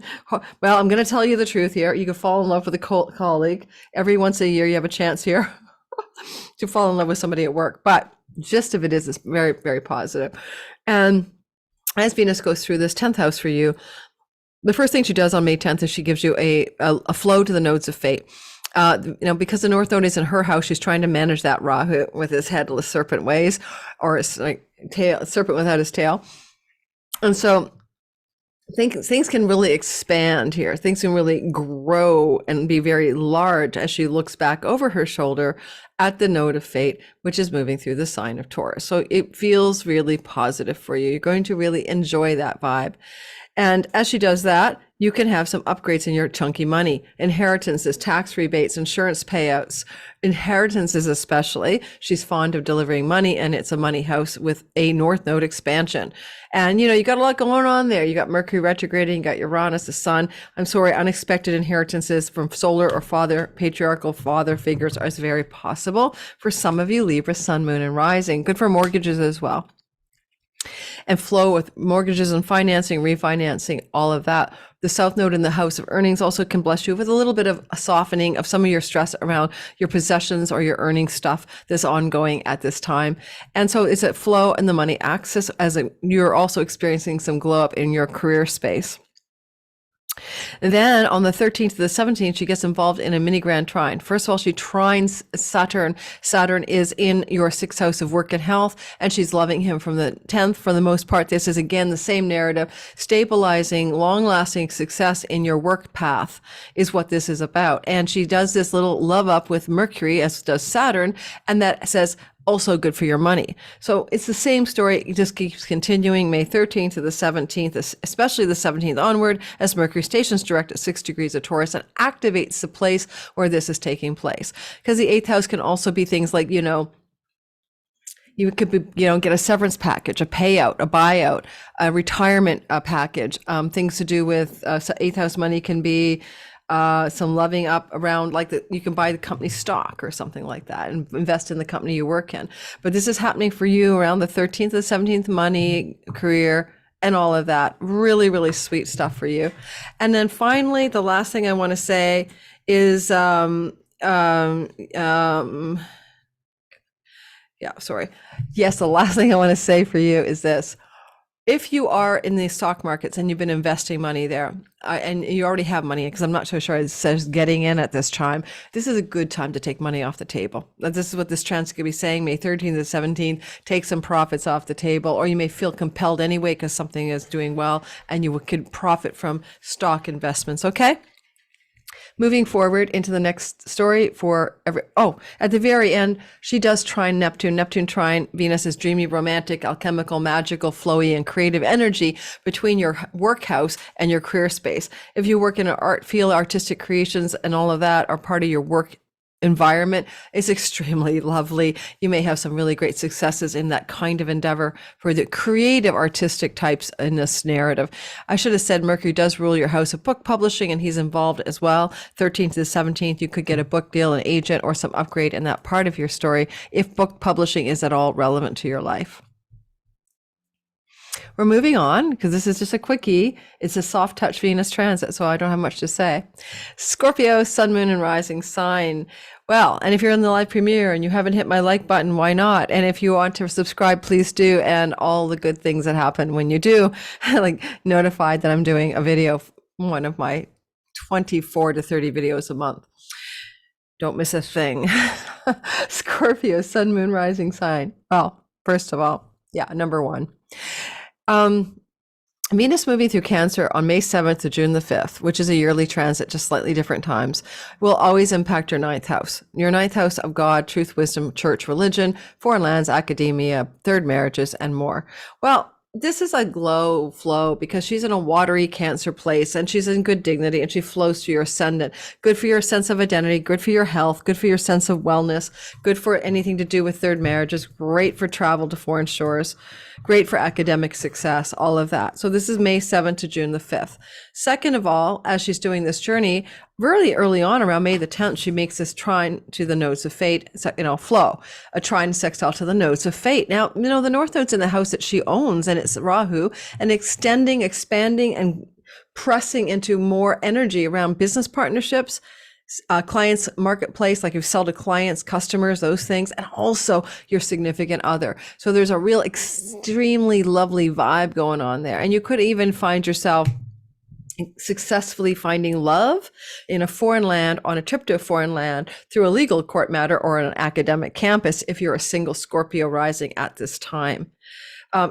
Speaker 1: Well, I'm going to tell you the truth here. You can fall in love with a colleague. Every once a year, you have a chance here to fall in love with somebody at work. But gist of it is it's very, very positive. And as Venus goes through this 10th house for you, the first thing she does on May 10th is she gives you a flow to the nodes of fate. Because the North Node is in her house, she's trying to manage that Rahu with his headless serpent ways, or his serpent without his tail. And so things can really expand here. Things can really grow and be very large as she looks back over her shoulder at the node of fate, which is moving through the sign of Taurus. So it feels really positive for you. You're going to really enjoy that vibe. And as she does that, you can have some upgrades in your chunky money, inheritances, tax rebates, insurance payouts, inheritances especially. She's fond of delivering money, and it's a money house with a North Node expansion. And, you got a lot going on there. You got Mercury retrograding, you got Uranus, the Sun. Unexpected inheritances from solar or patriarchal father figures is very possible for some of you, Libra, Sun, Moon, and Rising. Good for mortgages as well. And flow with mortgages and financing, refinancing, all of that. The South Node in the house of earnings also can bless you with a little bit of a softening of some of your stress around your possessions or your earning stuff that's ongoing at this time. And so it's at flow and the money axis as you're also experiencing some glow up in your career space. And then on the 13th to the 17th, she gets involved in a mini grand trine. First of all, she trines Saturn. Saturn is in your 6th house of work and health, and she's loving him from the 10th. For the most part, this is again the same narrative. Stabilizing, long-lasting success in your work path is what this is about. And she does this little love up with Mercury, as does Saturn, and that says, also good for your money. So it's the same story. It just keeps continuing May 13th to the 17th, especially the 17th onward, as Mercury stations direct at 6 degrees of Taurus and activates the place where this is taking place. Because the 8th house can also be things like, you could be, get a severance package, a payout, a buyout, a retirement package. Things to do with 8th house money can be some loving up around, like you can buy the company stock or something like that and invest in the company you work in. But this is happening for you around the 13th to the 17th, money, career, and all of that. Really, really sweet stuff for you. And then finally, the last thing I want to say is, Yes, the last thing I want to say for you is this. If you are in the stock markets and you've been investing money there, and you already have money, because I'm not so sure it says getting in at this time, this is a good time to take money off the table. This is what this trans could be saying, May 13th to 17th, take some profits off the table, or you may feel compelled anyway because something is doing well and you could profit from stock investments, okay? Moving forward into the next story at the very end, she does trine Neptune. Neptune trine Venus is dreamy, romantic, alchemical, magical, flowy, and creative energy between your work house and your career space. If you work in an art field, artistic creations and all of that are part of your work environment, is extremely lovely. You may have some really great successes in that kind of endeavor for the creative artistic types in this narrative. I should have said Mercury does rule your house of book publishing, and he's involved as well. 13th to the 17th, you could get a book deal, an agent, or some upgrade in that part of your story if book publishing is at all relevant to your life. We're moving on because this is just a quickie. It's a soft touch Venus transit, so I don't have much to say. Scorpio, sun, moon, and rising sign. Well, and if you're in the live premiere and you haven't hit my like button, why not? And if you want to subscribe, please do. And all the good things that happen when you do, like notified that I'm doing a video, one of my 24 to 30 videos a month. Don't miss a thing. Scorpio, sun, moon, rising sign. Well, first of all, number one. Venus moving through Cancer on May 7th to June the 5th, which is a yearly transit, just slightly different times, will always impact your 9th house. Your 9th house of God, truth, wisdom, church, religion, foreign lands, academia, third marriages, and more. Well, this is a glow flow because she's in a watery Cancer place and she's in good dignity and she flows to your ascendant. Good for your sense of identity, good for your health, good for your sense of wellness, good for anything to do with third marriages, great for travel to foreign shores, great for academic success, all of that. So this is May 7th to June the 5th. Second of all, as she's doing this journey, really early on around May the 10th, she makes this trine to the nodes of fate, flow, a trine sextile to the nodes of fate. Now, the north node's in the house that she owns and it's Rahu, and extending, expanding, and pressing into more energy around business partnerships, clients, marketplace, like you sell to clients, customers, those things, and also your significant other. So there's a real extremely lovely vibe going on there. And you could even find yourself successfully finding love in a foreign land, on a trip to a foreign land, through a legal court matter or an academic campus if you're a single Scorpio rising at this time.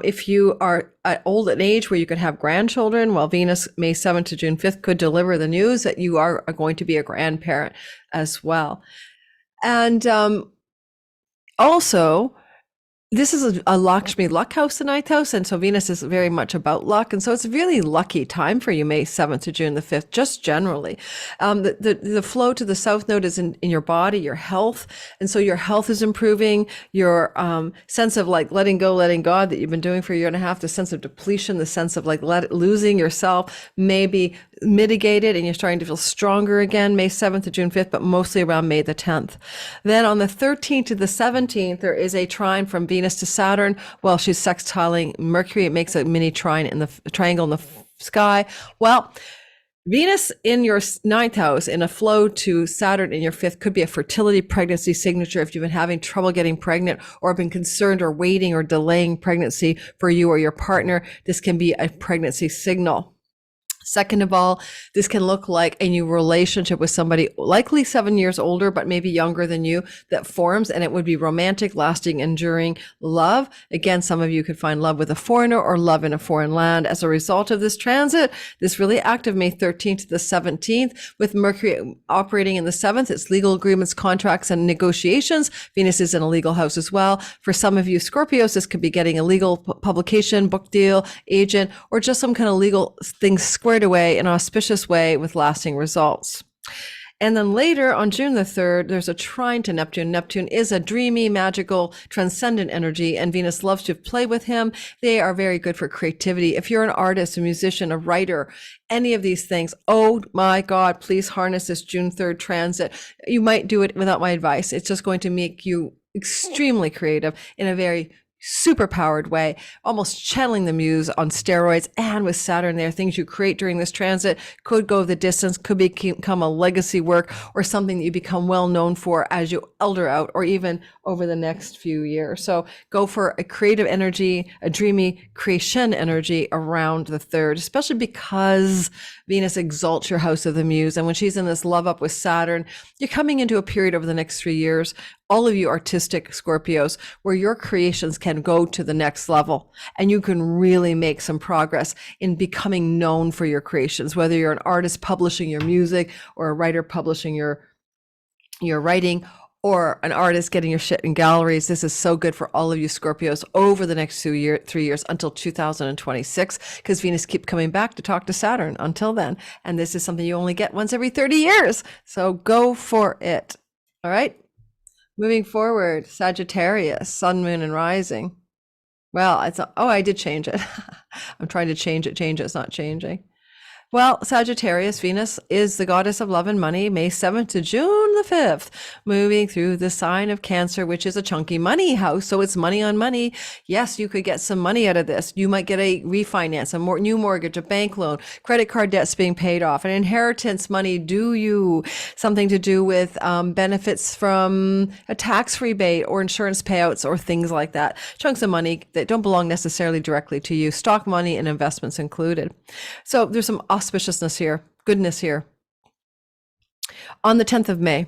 Speaker 1: If you are at old age where you could have grandchildren, well, Venus May 7th to June 5th could deliver the news that you are going to be a grandparent as well. And also, this is a Lakshmi luck house, the 9th house, and so Venus is very much about luck, and so it's a really lucky time for you, May 7th to June the 5th, just generally. The flow to the south node is in your body, your health, and so your health is improving, your sense of like letting go, letting God that you've been doing for a year and a half, the sense of depletion, the sense of like losing yourself may be mitigated, and you're starting to feel stronger again, May 7th to June 5th, but mostly around May the 10th. Then on the 13th to the 17th, there is a trine from Venus to Saturn. Well, she's sextiling Mercury. It makes a mini trine in the triangle in the sky. Well, Venus in your 9th house in a flow to Saturn in your 5th could be a fertility pregnancy signature if you've been having trouble getting pregnant or been concerned or waiting or delaying pregnancy for you or your partner. This can be a pregnancy signal. Second of all, this can look like a new relationship with somebody likely 7 years older, but maybe younger than you, that forms, and it would be romantic, lasting, enduring love. Again, some of you could find love with a foreigner or love in a foreign land as a result of this transit. This really active May 13th to the 17th with Mercury operating in the 7th. It's legal agreements, contracts, and negotiations. Venus is in a legal house as well. For some of you Scorpios, this could be getting a legal publication, book deal, agent, or just some kind of legal thing squared away in an auspicious way with lasting results. And then later on June the 3rd, there's a trine to Neptune. Neptune is a dreamy, magical, transcendent energy, and Venus loves to play with him. They are very good for creativity. If you're an artist, a musician, a writer, any of these things, oh my God, please harness this June 3rd transit. You might do it without my advice. It's just going to make you extremely creative in a very super powered way, almost channeling the muse on steroids. And with Saturn there, things you create during this transit could go the distance, could become a legacy work or something that you become well known for as you elder out or even over the next few years. So go for a creative energy, a dreamy creation energy around the 3rd, especially because Venus exalts your house of the muse. And when she's in this love up with Saturn, you're coming into a period over the next 3 years, all of you artistic Scorpios, where your creations can go to the next level and you can really make some progress in becoming known for your creations, whether you're an artist publishing your music or a writer publishing your writing, or an artist getting your shit in galleries. This is so good for all of you Scorpios over the next 3 years until 2026, because Venus keeps coming back to talk to Saturn until then. And this is something you only get once every 30 years. So go for it. All right. Moving forward, Sagittarius, sun, moon, and rising. Well, I did change it. I'm trying to change it. It's not changing. Well, Sagittarius, Venus is the goddess of love and money, May 7th to June the 5th, moving through the sign of Cancer, which is a chunky money house. So it's money on money. Yes, you could get some money out of this. You might get a refinance, a new mortgage, a bank loan, credit card debts being paid off, an inheritance money due, something to do with benefits from a tax rebate or insurance payouts or things like that. Chunks of money that don't belong necessarily directly to you, stock money and investments included. So there's some auspiciousness here, goodness here. On the 10th of May,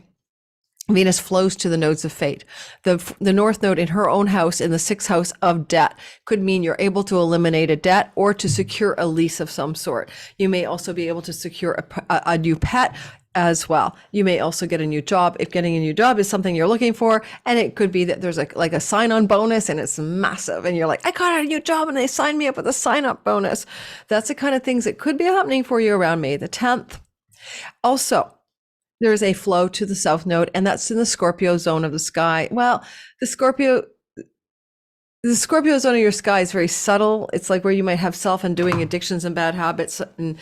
Speaker 1: Venus flows to the nodes of fate. The North Node in her own house in the 6th house of debt could mean you're able to eliminate a debt or to secure a lease of some sort. You may also be able to secure a new pet as well. You may also get a new job if getting a new job is something you're looking for. And it could be that there's like a sign-on bonus and it's massive. And you're like, I got a new job and they signed me up with a sign-up bonus. That's the kind of things that could be happening for you around May the 10th. Also, there is a flow to the South Node, and that's in the Scorpio zone of the sky. Well, the Scorpio zone of your sky is very subtle. It's like where you might have self-undoing addictions and bad habits and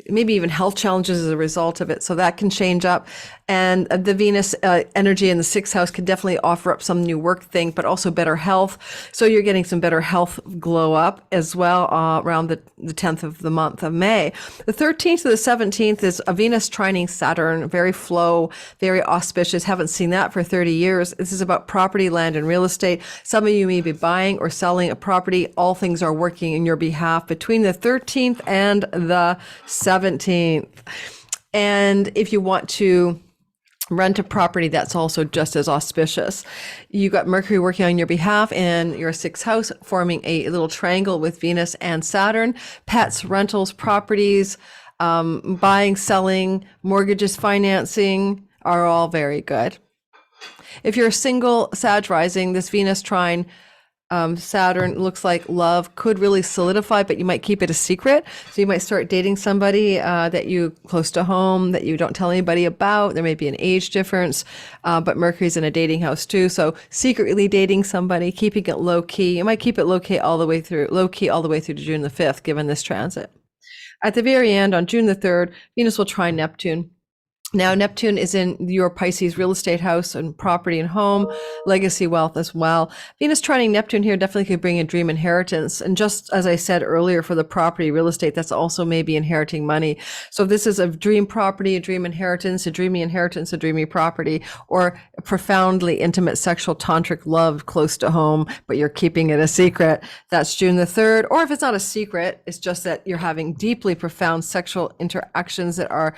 Speaker 1: maybe even health challenges as a result of it. So that can change up. And the Venus energy in the 6th house can definitely offer up some new work thing, but also better health. So you're getting some better health glow up as well around the 10th of the month of May. The 13th to the 17th is a Venus trining Saturn, very flow, very auspicious. Haven't seen that for 30 years. This is about property, land, and real estate. Some of you may be buying or selling a property. All things are working in your behalf between the 13th and the 17th. And if you want to rent a property, that's also just as auspicious. You got Mercury working on your behalf in your 6th house, forming a little triangle with Venus and Saturn. Pets, rentals, properties, buying, selling, mortgages, financing are all very good. If you're a single Sag rising, this Venus trine Saturn looks like love could really solidify, but you might keep it a secret. So you might start dating somebody that you close to home that you don't tell anybody about. There may be an age difference, but Mercury's in a dating house too. So secretly dating somebody, keeping it low key. You might keep it low key all the way through to June the 5th, given this transit. At the very end, on June the 3rd, Venus will trine Neptune. Now, Neptune is in your Pisces real estate house and property and home, legacy wealth as well. Venus trining Neptune here definitely could bring a dream inheritance. And just as I said earlier, for the property real estate, that's also maybe inheriting money. So if this is a dream property, a dream inheritance, a dreamy inheritance, a dreamy property, or a profoundly intimate sexual tantric love close to home, but you're keeping it a secret, that's June the 3rd. Or if it's not a secret, it's just that you're having deeply profound sexual interactions that are,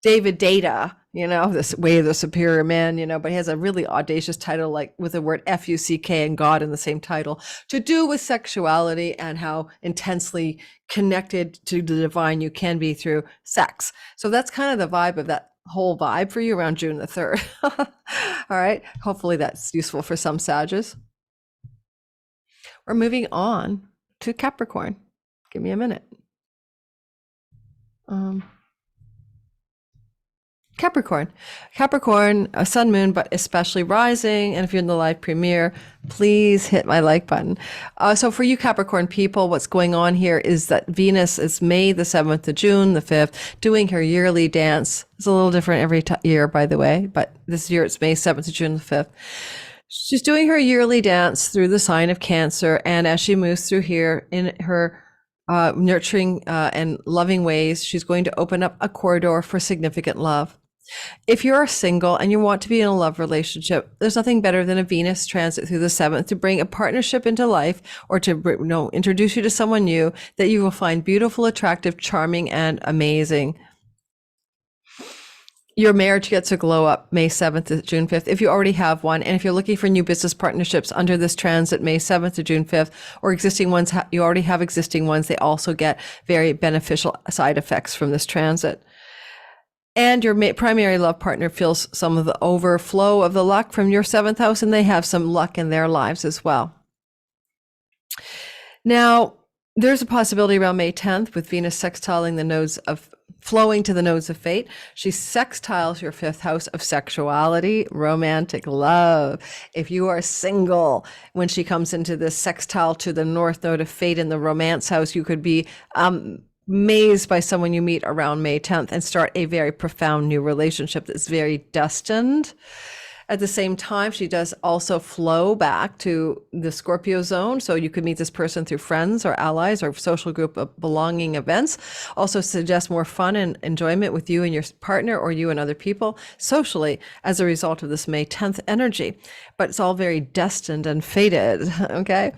Speaker 1: David Data, this way of the superior man, but he has a really audacious title, like with the word F-U-C-K and God in the same title, to do with sexuality and how intensely connected to the divine you can be through sex. So that's kind of the vibe of that whole vibe for you around June the 3rd. All right. Hopefully that's useful for some Sages. We're moving on to Capricorn. Give me a minute. Capricorn, a sun, moon, but especially rising. And if you're in the live premiere, please hit my like button. So for you Capricorn people, what's going on here is that Venus is May the 7th to June the 5th, doing her yearly dance. It's a little different every year, by the way, but this year it's May 7th to June the 5th. She's doing her yearly dance through the sign of Cancer. And as she moves through here in her nurturing and loving ways, she's going to open up a corridor for significant love. If you're single and you want to be in a love relationship, there's nothing better than a Venus transit through the 7th to bring a partnership into life, or to introduce you to someone new that you will find beautiful, attractive, charming, and amazing. Your marriage gets a glow up May 7th to June 5th if you already have one. And if you're looking for new business partnerships under this transit, May 7th to June 5th, or existing ones, you already have existing ones, they also get very beneficial side effects from this transit. And your primary love partner feels some of the overflow of the luck from your 7th house, and they have some luck in their lives as well. Now, there's a possibility around May 10th with Venus sextiling the nodes of flowing to the nodes of fate. She sextiles your 5th house of sexuality, romantic love. If you are single, when she comes into this sextile to the north node of fate in the romance house, you could be amazed by someone you meet around May 10th and start a very profound new relationship that's very destined. At the same time, she does also flow back to the Scorpio zone. So you could meet this person through friends or allies or social group of belonging events. Also suggests more fun and enjoyment with you and your partner, or you and other people socially, as a result of this May 10th energy. But it's all very destined and fated, okay?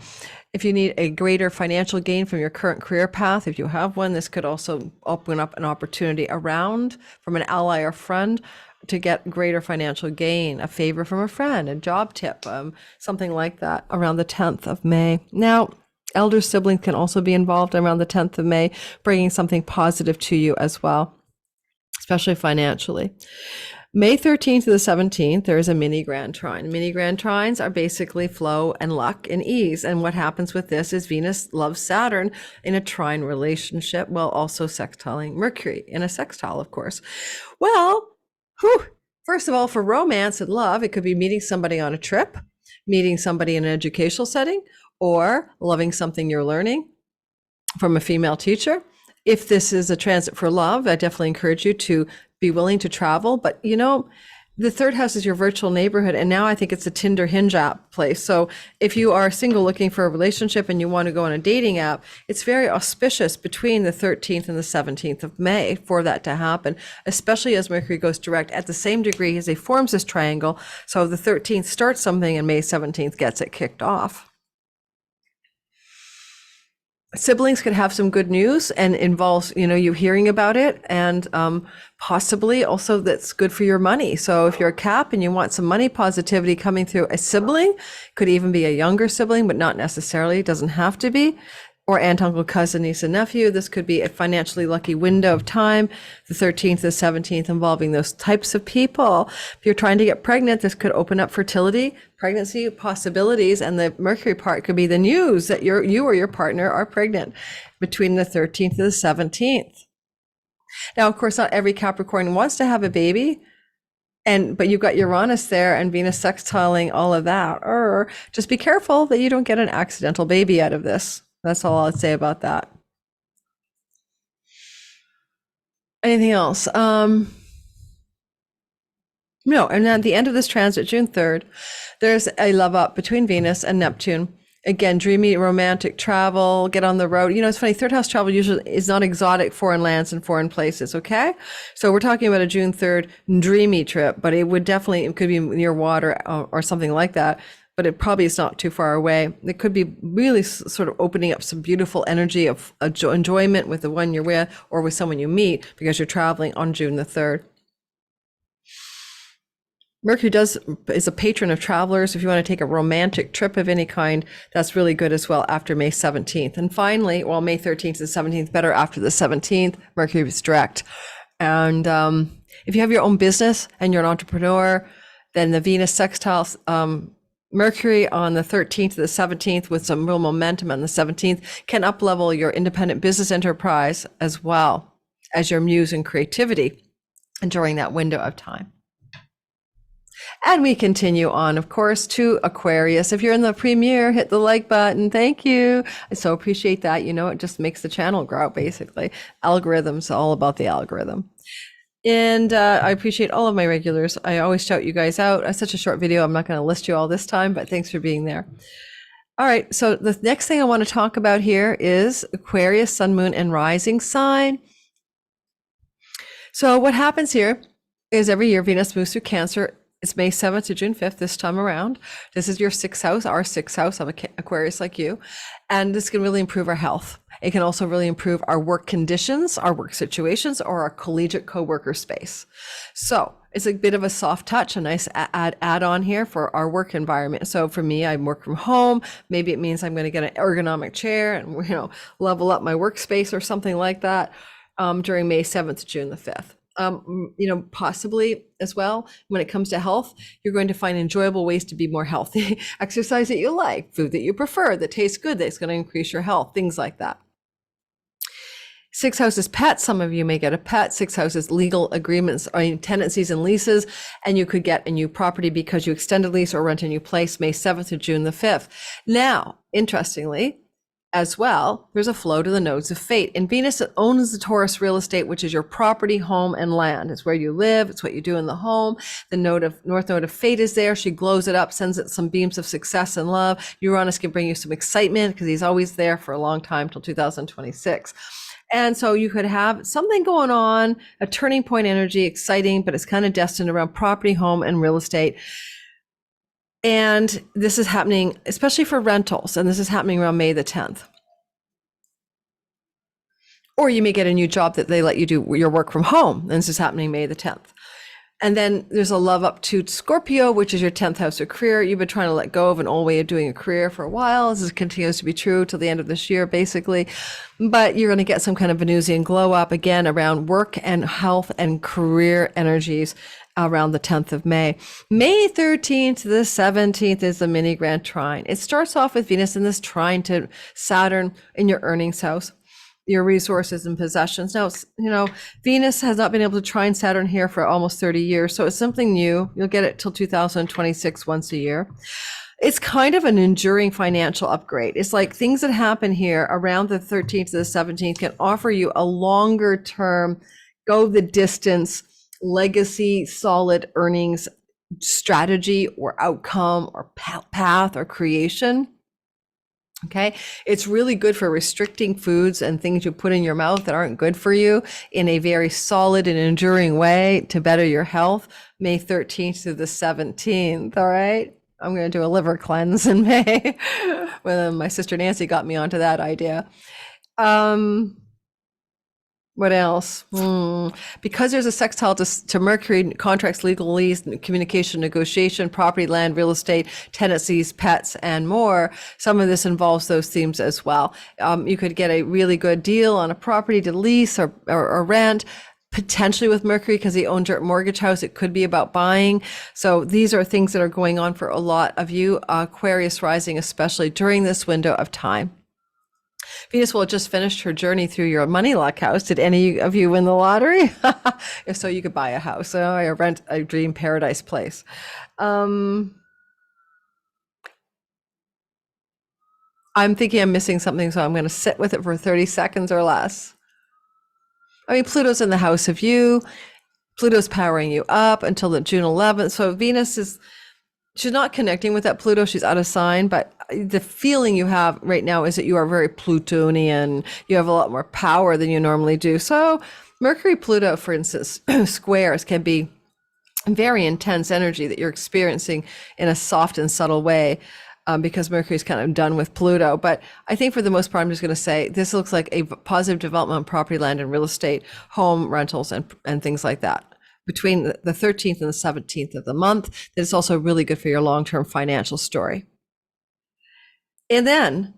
Speaker 1: If you need a greater financial gain from your current career path, if you have one, this could also open up an opportunity around from an ally or friend to get greater financial gain, a favor from a friend, a job tip, something like that around the 10th of May. Now, elder siblings can also be involved around the 10th of May, bringing something positive to you as well, especially financially. May 13th to the 17th, there is a mini grand trine. Mini grand trines are basically flow and luck and ease. And what happens with this is Venus loves Saturn in a trine relationship, while also sextiling Mercury in a sextile, of course. Well, first of all, for romance and love, it could be meeting somebody on a trip, meeting somebody in an educational setting, or loving something you're learning from a female teacher. If this is a transit for love, I definitely encourage you to be willing to travel. But the 3rd house is your virtual neighborhood, and now I think it's a Tinder Hinge app place. So if you are single looking for a relationship and you want to go on a dating app, it's very auspicious between the 13th and the 17th of May for that to happen, especially as Mercury goes direct at the same degree as he forms this triangle. So the 13th starts something and May 17th gets it kicked off. Siblings could have some good news and involves, you hearing about it, and possibly also that's good for your money. So if you're a Cap and you want some money positivity coming through a sibling, could even be a younger sibling, but not necessarily, it doesn't have to be, or aunt, uncle, cousin, niece, and nephew. This could be a financially lucky window of time, the 13th to the 17th, involving those types of people. If you're trying to get pregnant, this could open up fertility, pregnancy possibilities, and the Mercury part could be the news that you or your partner are pregnant between the 13th to the 17th. Now, of course, not every Capricorn wants to have a baby, but you've got Uranus there and Venus sextiling all of that. Or just be careful that you don't get an accidental baby out of this. That's all I'd say about that. Anything else? No, and at the end of this transit, June 3rd, there's a love up between Venus and Neptune. Again, dreamy romantic travel, get on the road. You know, it's funny, third house travel usually is not exotic foreign lands and foreign places, okay? So we're talking about a June 3rd dreamy trip, but it would definitely, it could be near water or something like that, but it probably is not too far away. It could be really sort of opening up some beautiful energy of enjoyment with the one you're with or with someone you meet because you're traveling on June the 3rd. Mercury is a patron of travelers. If you want to take a romantic trip of any kind, that's really good as well after May 17th. And finally, well, May 13th to the 17th, better after the 17th, Mercury is direct. And if you have your own business and you're an entrepreneur, then the Venus sextile Mercury on the 13th to the 17th with some real momentum on the 17th can up-level your independent business enterprise as well as your muse and creativity during that window of time. And we continue on, of course, to Aquarius. If you're in the premiere, hit the like button. Thank you. I so appreciate that. You know, it just makes the channel grow, basically. Algorithms, all about the algorithm. And I appreciate all of my regulars. I always shout you guys out. It's such a short video. I'm not going to list you all this time, but thanks for being there. All right. So the next thing I want to talk about here is Aquarius, sun, moon, and rising sign. So what happens here is every year Venus moves through Cancer. It's May 7th to June 5th this time around. This is your sixth house, our sixth house. I'm Aquarius like you. And this can really improve our health. It can also really improve our work conditions, our work situations, or our collegiate co-worker space. So it's a bit of a soft touch, a nice add-on here for our work environment. So for me, I work from home. Maybe it means I'm going to get an ergonomic chair and, you know, level up my workspace or something like that during May 7th to June the 5th. You know, possibly as well, when it comes to health, you're going to find enjoyable ways to be more healthy. Exercise that you like, food that you prefer, that tastes good, that's going to increase your health, things like that. Sixth house is pets. Some of you may get a pet. Sixth house is legal agreements, tenancies and leases, and you could get a new property because you extend a lease or rent a new place May 7th to June the 5th. Now, interestingly, as well, there's a flow to the nodes of fate. And Venus owns the Taurus real estate, which is your property, home, and land. It's where you live. It's what you do in the home. The north node of fate is there. She glows it up, sends it some beams of success and love. Uranus can bring you some excitement because he's always there for a long time till 2026. And so you could have something going on, a turning point energy, exciting, but it's kind of destined around property, home, and real estate. And this is happening, especially for rentals, and this is happening around May the 10th. Or you may get a new job that they let you do your work from home, and this is happening May the 10th. And then there's a love up to Scorpio, which is your 10th house of career. You've been trying to let go of an old way of doing a career for a while. This continues to be true till the end of this year, basically. But you're going to get some kind of Venusian glow up again around work and health and career energies around the 10th of May. May 13th to the 17th is the mini grand trine. It starts off with Venus in this trine to Saturn in your earnings house, your resources and possessions. Now, you know, Venus has not been able to trine Saturn here for almost 30 years. So it's something new. You'll get it till 2026 once a year. It's kind of an enduring financial upgrade. It's like things that happen here around the 13th to the 17th can offer you a longer term, go the distance, legacy, solid earnings strategy or outcome or path or creation. Okay. It's really good for restricting foods and things you put in your mouth that aren't good for you in a very solid and enduring way to better your health. May 13th to the 17th. All right. I'm going to do a liver cleanse in May. Well, my sister Nancy got me onto that idea. What else? Because there's a sextile to Mercury, contracts, legalese, communication, negotiation, property, land, real estate, tenancies, pets, and more. Some of this involves those themes as well. You could get a really good deal on a property to lease or rent, potentially with Mercury because he owns your mortgage house. It could be about buying. So these are things that are going on for a lot of you, Aquarius rising, especially during this window of time. Venus will have just finished her journey through your money luck house. Did any of you win the lottery? If so, you could buy a house or rent a dream paradise place. I'm thinking I'm missing something, so I'm going to sit with it for 30 seconds or less. I mean, Pluto's in the house of you. Pluto's powering you up until the June 11th. So Venus is, she's not connecting with that Pluto. She's out of sign, but the feeling you have right now is that you are very Plutonian. You have a lot more power than you normally do. So Mercury Pluto, for instance, squares can be very intense energy that you're experiencing in a soft and subtle way. Because Mercury's kind of done with Pluto. But I think for the most part, I'm just going to say this looks like a positive development on property, land, and real estate, home rentals, and things like that between the 13th and the 17th of the month. That is also really good for your long-term financial story. And then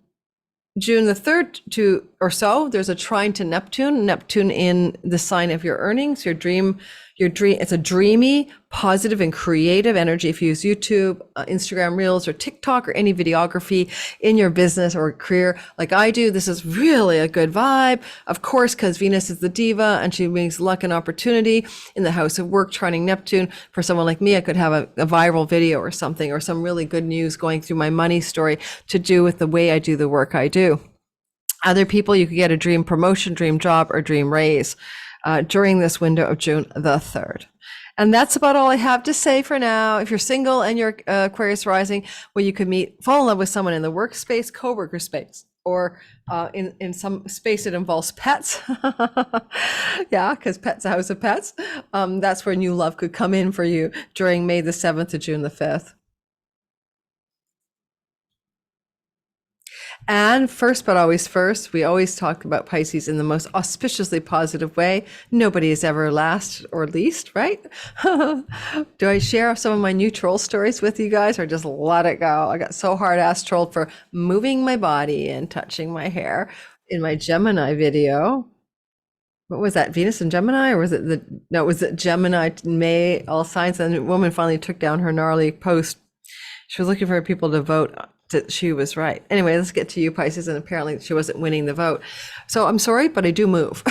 Speaker 1: June the 3rd to or so, there's a trine to Neptune. Neptune in the sign of your earnings, your dream. It's a dreamy, positive, and creative energy. If you use YouTube, Instagram Reels, or TikTok, or any videography in your business or career, like I do, this is really a good vibe. Of course, because Venus is the diva and she brings luck and opportunity in the house of work, trining Neptune. For someone like me, I could have a viral video or something, or some really good news going through my money story to do with the way I do the work I do. Other people, you could get a dream promotion, dream job, or dream raise during this window of June the 3rd. And that's about all I have to say for now. If you're single and you're Aquarius rising, well, you could fall in love with someone in the workspace, coworker space, or in some space that involves pets. Yeah, because pet's a house of pets. That's where new love could come in for you during May the 7th to June the 5th. And first, but always first, we always talk about Pisces in the most auspiciously positive way. Nobody is ever last or least, right? Do I share some of my new troll stories with you guys, or just let it go? I got so hard-ass trolled for moving my body and touching my hair in my Gemini video. What was that, Venus and Gemini? Or was it it was Gemini, May, all signs, and the woman finally took down her gnarly post. She was looking for people to vote that she was right. Anyway, let's get to you, Pisces, and apparently she wasn't winning the vote. So I'm sorry, but I do move.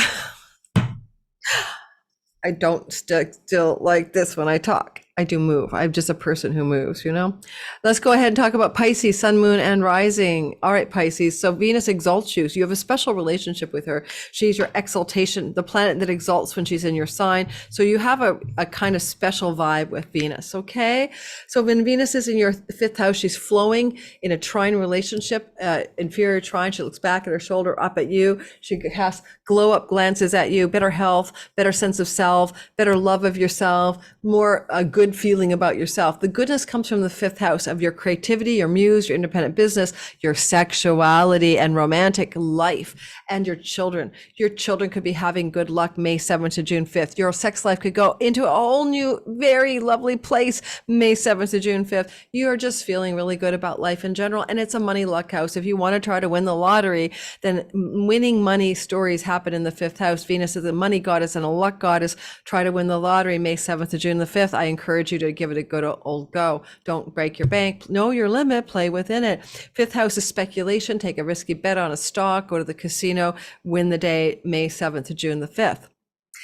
Speaker 1: I don't still like this when I talk. I do move. I'm just a person who moves, you know? Let's go ahead and talk about Pisces, sun, moon, and rising. All right, Pisces. So Venus exalts you. So you have a special relationship with her. She's your exaltation, the planet that exalts when she's in your sign. So you have a kind of special vibe with Venus, okay? So when Venus is in your 5th house, she's flowing in a trine relationship, inferior trine. She looks back at her shoulder, up at you. She has glow up glances at you, better health, better sense of self, better love of yourself, more good feeling about yourself. The goodness comes from the 5th house of your creativity, your muse, your independent business, your sexuality and romantic life, and your children. Your children could be having good luck May 7th to June 5th. Your sex life could go into a whole new, very lovely place May 7th to June 5th. You are just feeling really good about life in general, and it's a money luck house. If you want to try to win the lottery, then winning money stories happen in the 5th house. Venus is a money goddess and a luck goddess. Try to win the lottery May 7th to June the 5th. I encourage you to give it a good old go. Don't break your bank. Know your limit. Play within it. 5th house is speculation. Take a risky bet on a stock. Go to the casino. Win the day May 7th to June the 5th.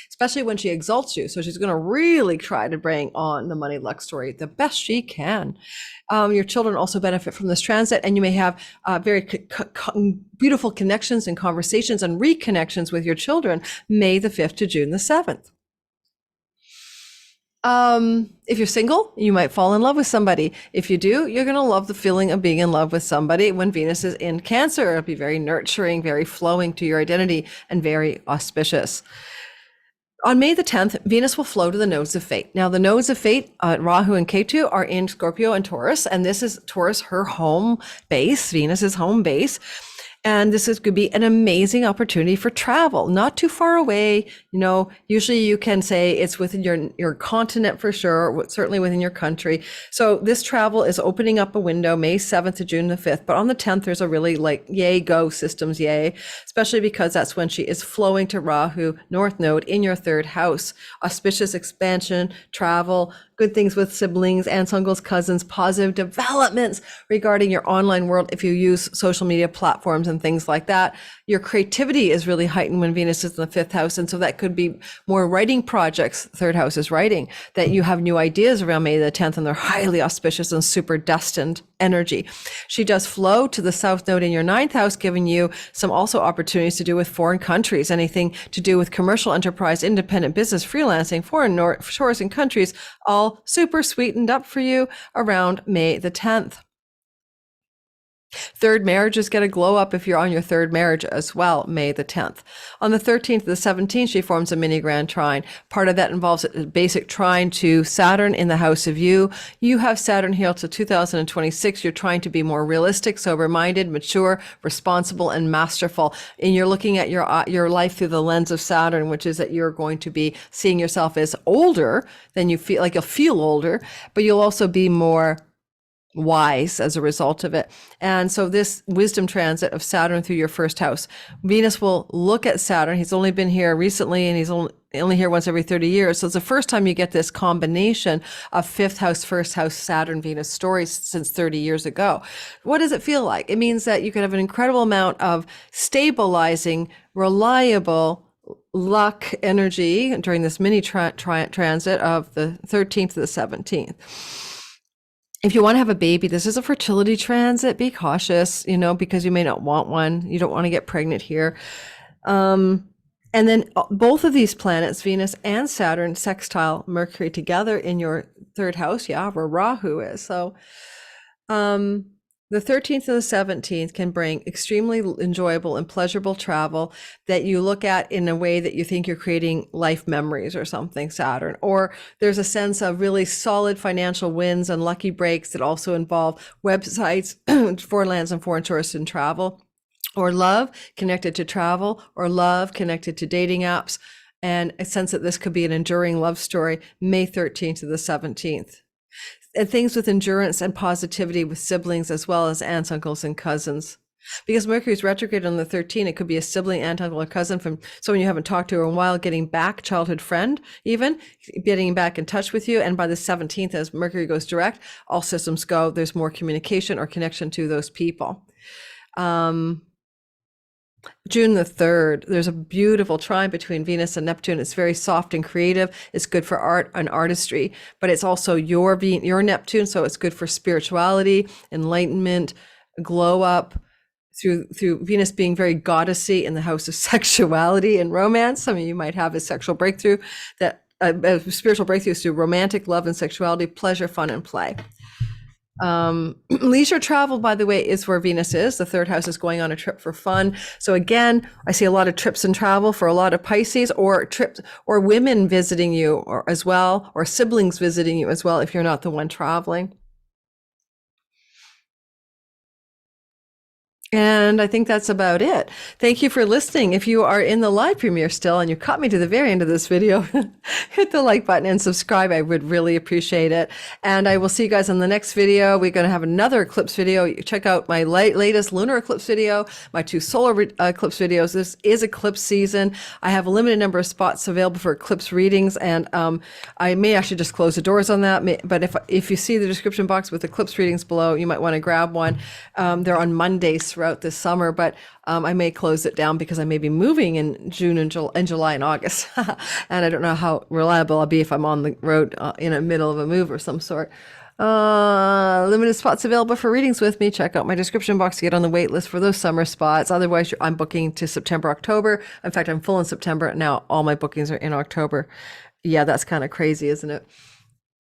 Speaker 1: Especially when she exalts you. So she's going to really try to bring on the money luck story the best she can. Your children also benefit from this transit, and you may have very beautiful connections and conversations and reconnections with your children May the 5th to June the 7th. If you're single, you might fall in love with somebody. If you do, you're going to love the feeling of being in love with somebody when Venus is in Cancer. It'll be very nurturing, very flowing to your identity, and very auspicious. On May the 10th, Venus will flow to the nodes of fate. Now, the nodes of fate, Rahu and Ketu, are in Scorpio and Taurus, and this is Taurus, her home base, Venus's home base. And this could be an amazing opportunity for travel, not too far away. You know, usually you can say it's within your continent for sure, certainly within your country. So this travel is opening up a window May 7th to June the 5th. But on the 10th, there's a really yay, go systems, yay, especially because that's when she is flowing to Rahu, North Node, in your 3rd house. Auspicious expansion, travel, good things with siblings, aunts, uncles, cousins, positive developments regarding your online world if you use social media platforms and things like that. Your creativity is really heightened when Venus is in the 5th house. And so that could be more writing projects. 3rd house is writing, that you have new ideas around May the 10th, and they're highly auspicious and super destined energy. She does flow to the south node in your 9th house, giving you some also opportunities to do with foreign countries, anything to do with commercial enterprise, independent business, freelancing, foreign shores and countries, all super sweetened up for you around May the 10th. 3rd marriages get a glow up if you're on your 3rd marriage as well, May the 10th. On the 13th to the 17th, she forms a mini grand trine. Part of that involves a basic trine to Saturn in the house of you. You have Saturn here till 2026. You're trying to be more realistic, sober-minded, mature, responsible, and masterful. And you're looking at your life through the lens of Saturn, which is that you're going to be seeing yourself as older than you feel, like you'll feel older, but you'll also be more wise as a result of it. And so this wisdom transit of Saturn through your 1st house, Venus will look at Saturn. He's only been here recently, and he's only here once every 30 years. So it's the first time you get this combination of 5th house, 1st house, Saturn, Venus stories since 30 years ago. What does it feel like? It means that you can have an incredible amount of stabilizing, reliable luck energy during this mini transit of the 13th to the 17th. If you want to have a baby, this is a fertility transit. Be cautious, because you may not want one. You don't want to get pregnant here. And then both of these planets, Venus and Saturn, sextile Mercury together in your 3rd house. Yeah, where Rahu is. So the 13th and the 17th can bring extremely enjoyable and pleasurable travel that you look at in a way that you think you're creating life memories or something, Saturn. Or there's a sense of really solid financial wins and lucky breaks that also involve websites, foreign lands and foreign tourists and travel, or love connected to travel, or love connected to dating apps, and a sense that this could be an enduring love story, May 13th to the 17th. And things with endurance and positivity with siblings, as well as aunts, uncles, and cousins. Because Mercury is retrograde on the 13th, it could be a sibling, aunt, uncle, or cousin from someone you haven't talked to in a while, getting back, childhood friend, even getting back in touch with you. And by the 17th, as Mercury goes direct, all systems go. There's more communication or connection to those people. June the 3rd, there's a beautiful trine between Venus and Neptune. It's very soft and creative. It's good for art and artistry, but it's also your Neptune, so it's good for spirituality, enlightenment, glow up through Venus being very goddessy in the house of sexuality and romance. Some of you might have a sexual breakthrough, that spiritual breakthroughs through romantic love and sexuality, pleasure, fun, and play. Leisure travel, by the way, is where Venus is. The 3rd house is going on a trip for fun. So again, I see a lot of trips and travel for a lot of Pisces, or trips, or women visiting you as well, or siblings visiting you as well if you're not the one traveling. And I think that's about it. Thank you for listening. If you are in the live premiere still and you caught me to the very end of this video, hit the like button and subscribe. I would really appreciate it. And I will see you guys in the next video. We're going to have another eclipse video. Check out my latest lunar eclipse video, my 2 solar eclipse videos. This is eclipse season. I have a limited number of spots available for eclipse readings, and I may actually just close the doors on that. But if you see the description box with eclipse readings below, you might want to grab one. They're on Mondays throughout this summer, but I may close it down because I may be moving in June and July and August. And I don't know how reliable I'll be if I'm on the road in the middle of a move of some sort. Limited spots available for readings with me. Check out my description box to get on the wait list for those summer spots. Otherwise, I'm booking to September, October. In fact, I'm full in September. Now all my bookings are in October. Yeah, that's kind of crazy, isn't it?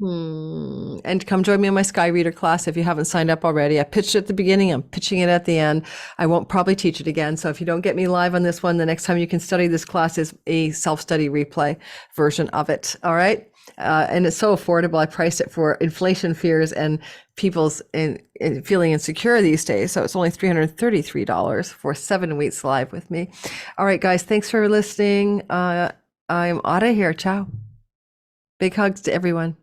Speaker 1: And come join me in my Sky Reader class if you haven't signed up already. I pitched it at the beginning. I'm pitching it at the end. I won't probably teach it again. So if you don't get me live on this one, the next time you can study this class is a self-study replay version of it. All right. And it's so affordable. I priced it for inflation fears and people's feeling insecure these days. So it's only $333 for 7 weeks live with me. All right, guys. Thanks for listening. I'm out of here. Ciao. Big hugs to everyone.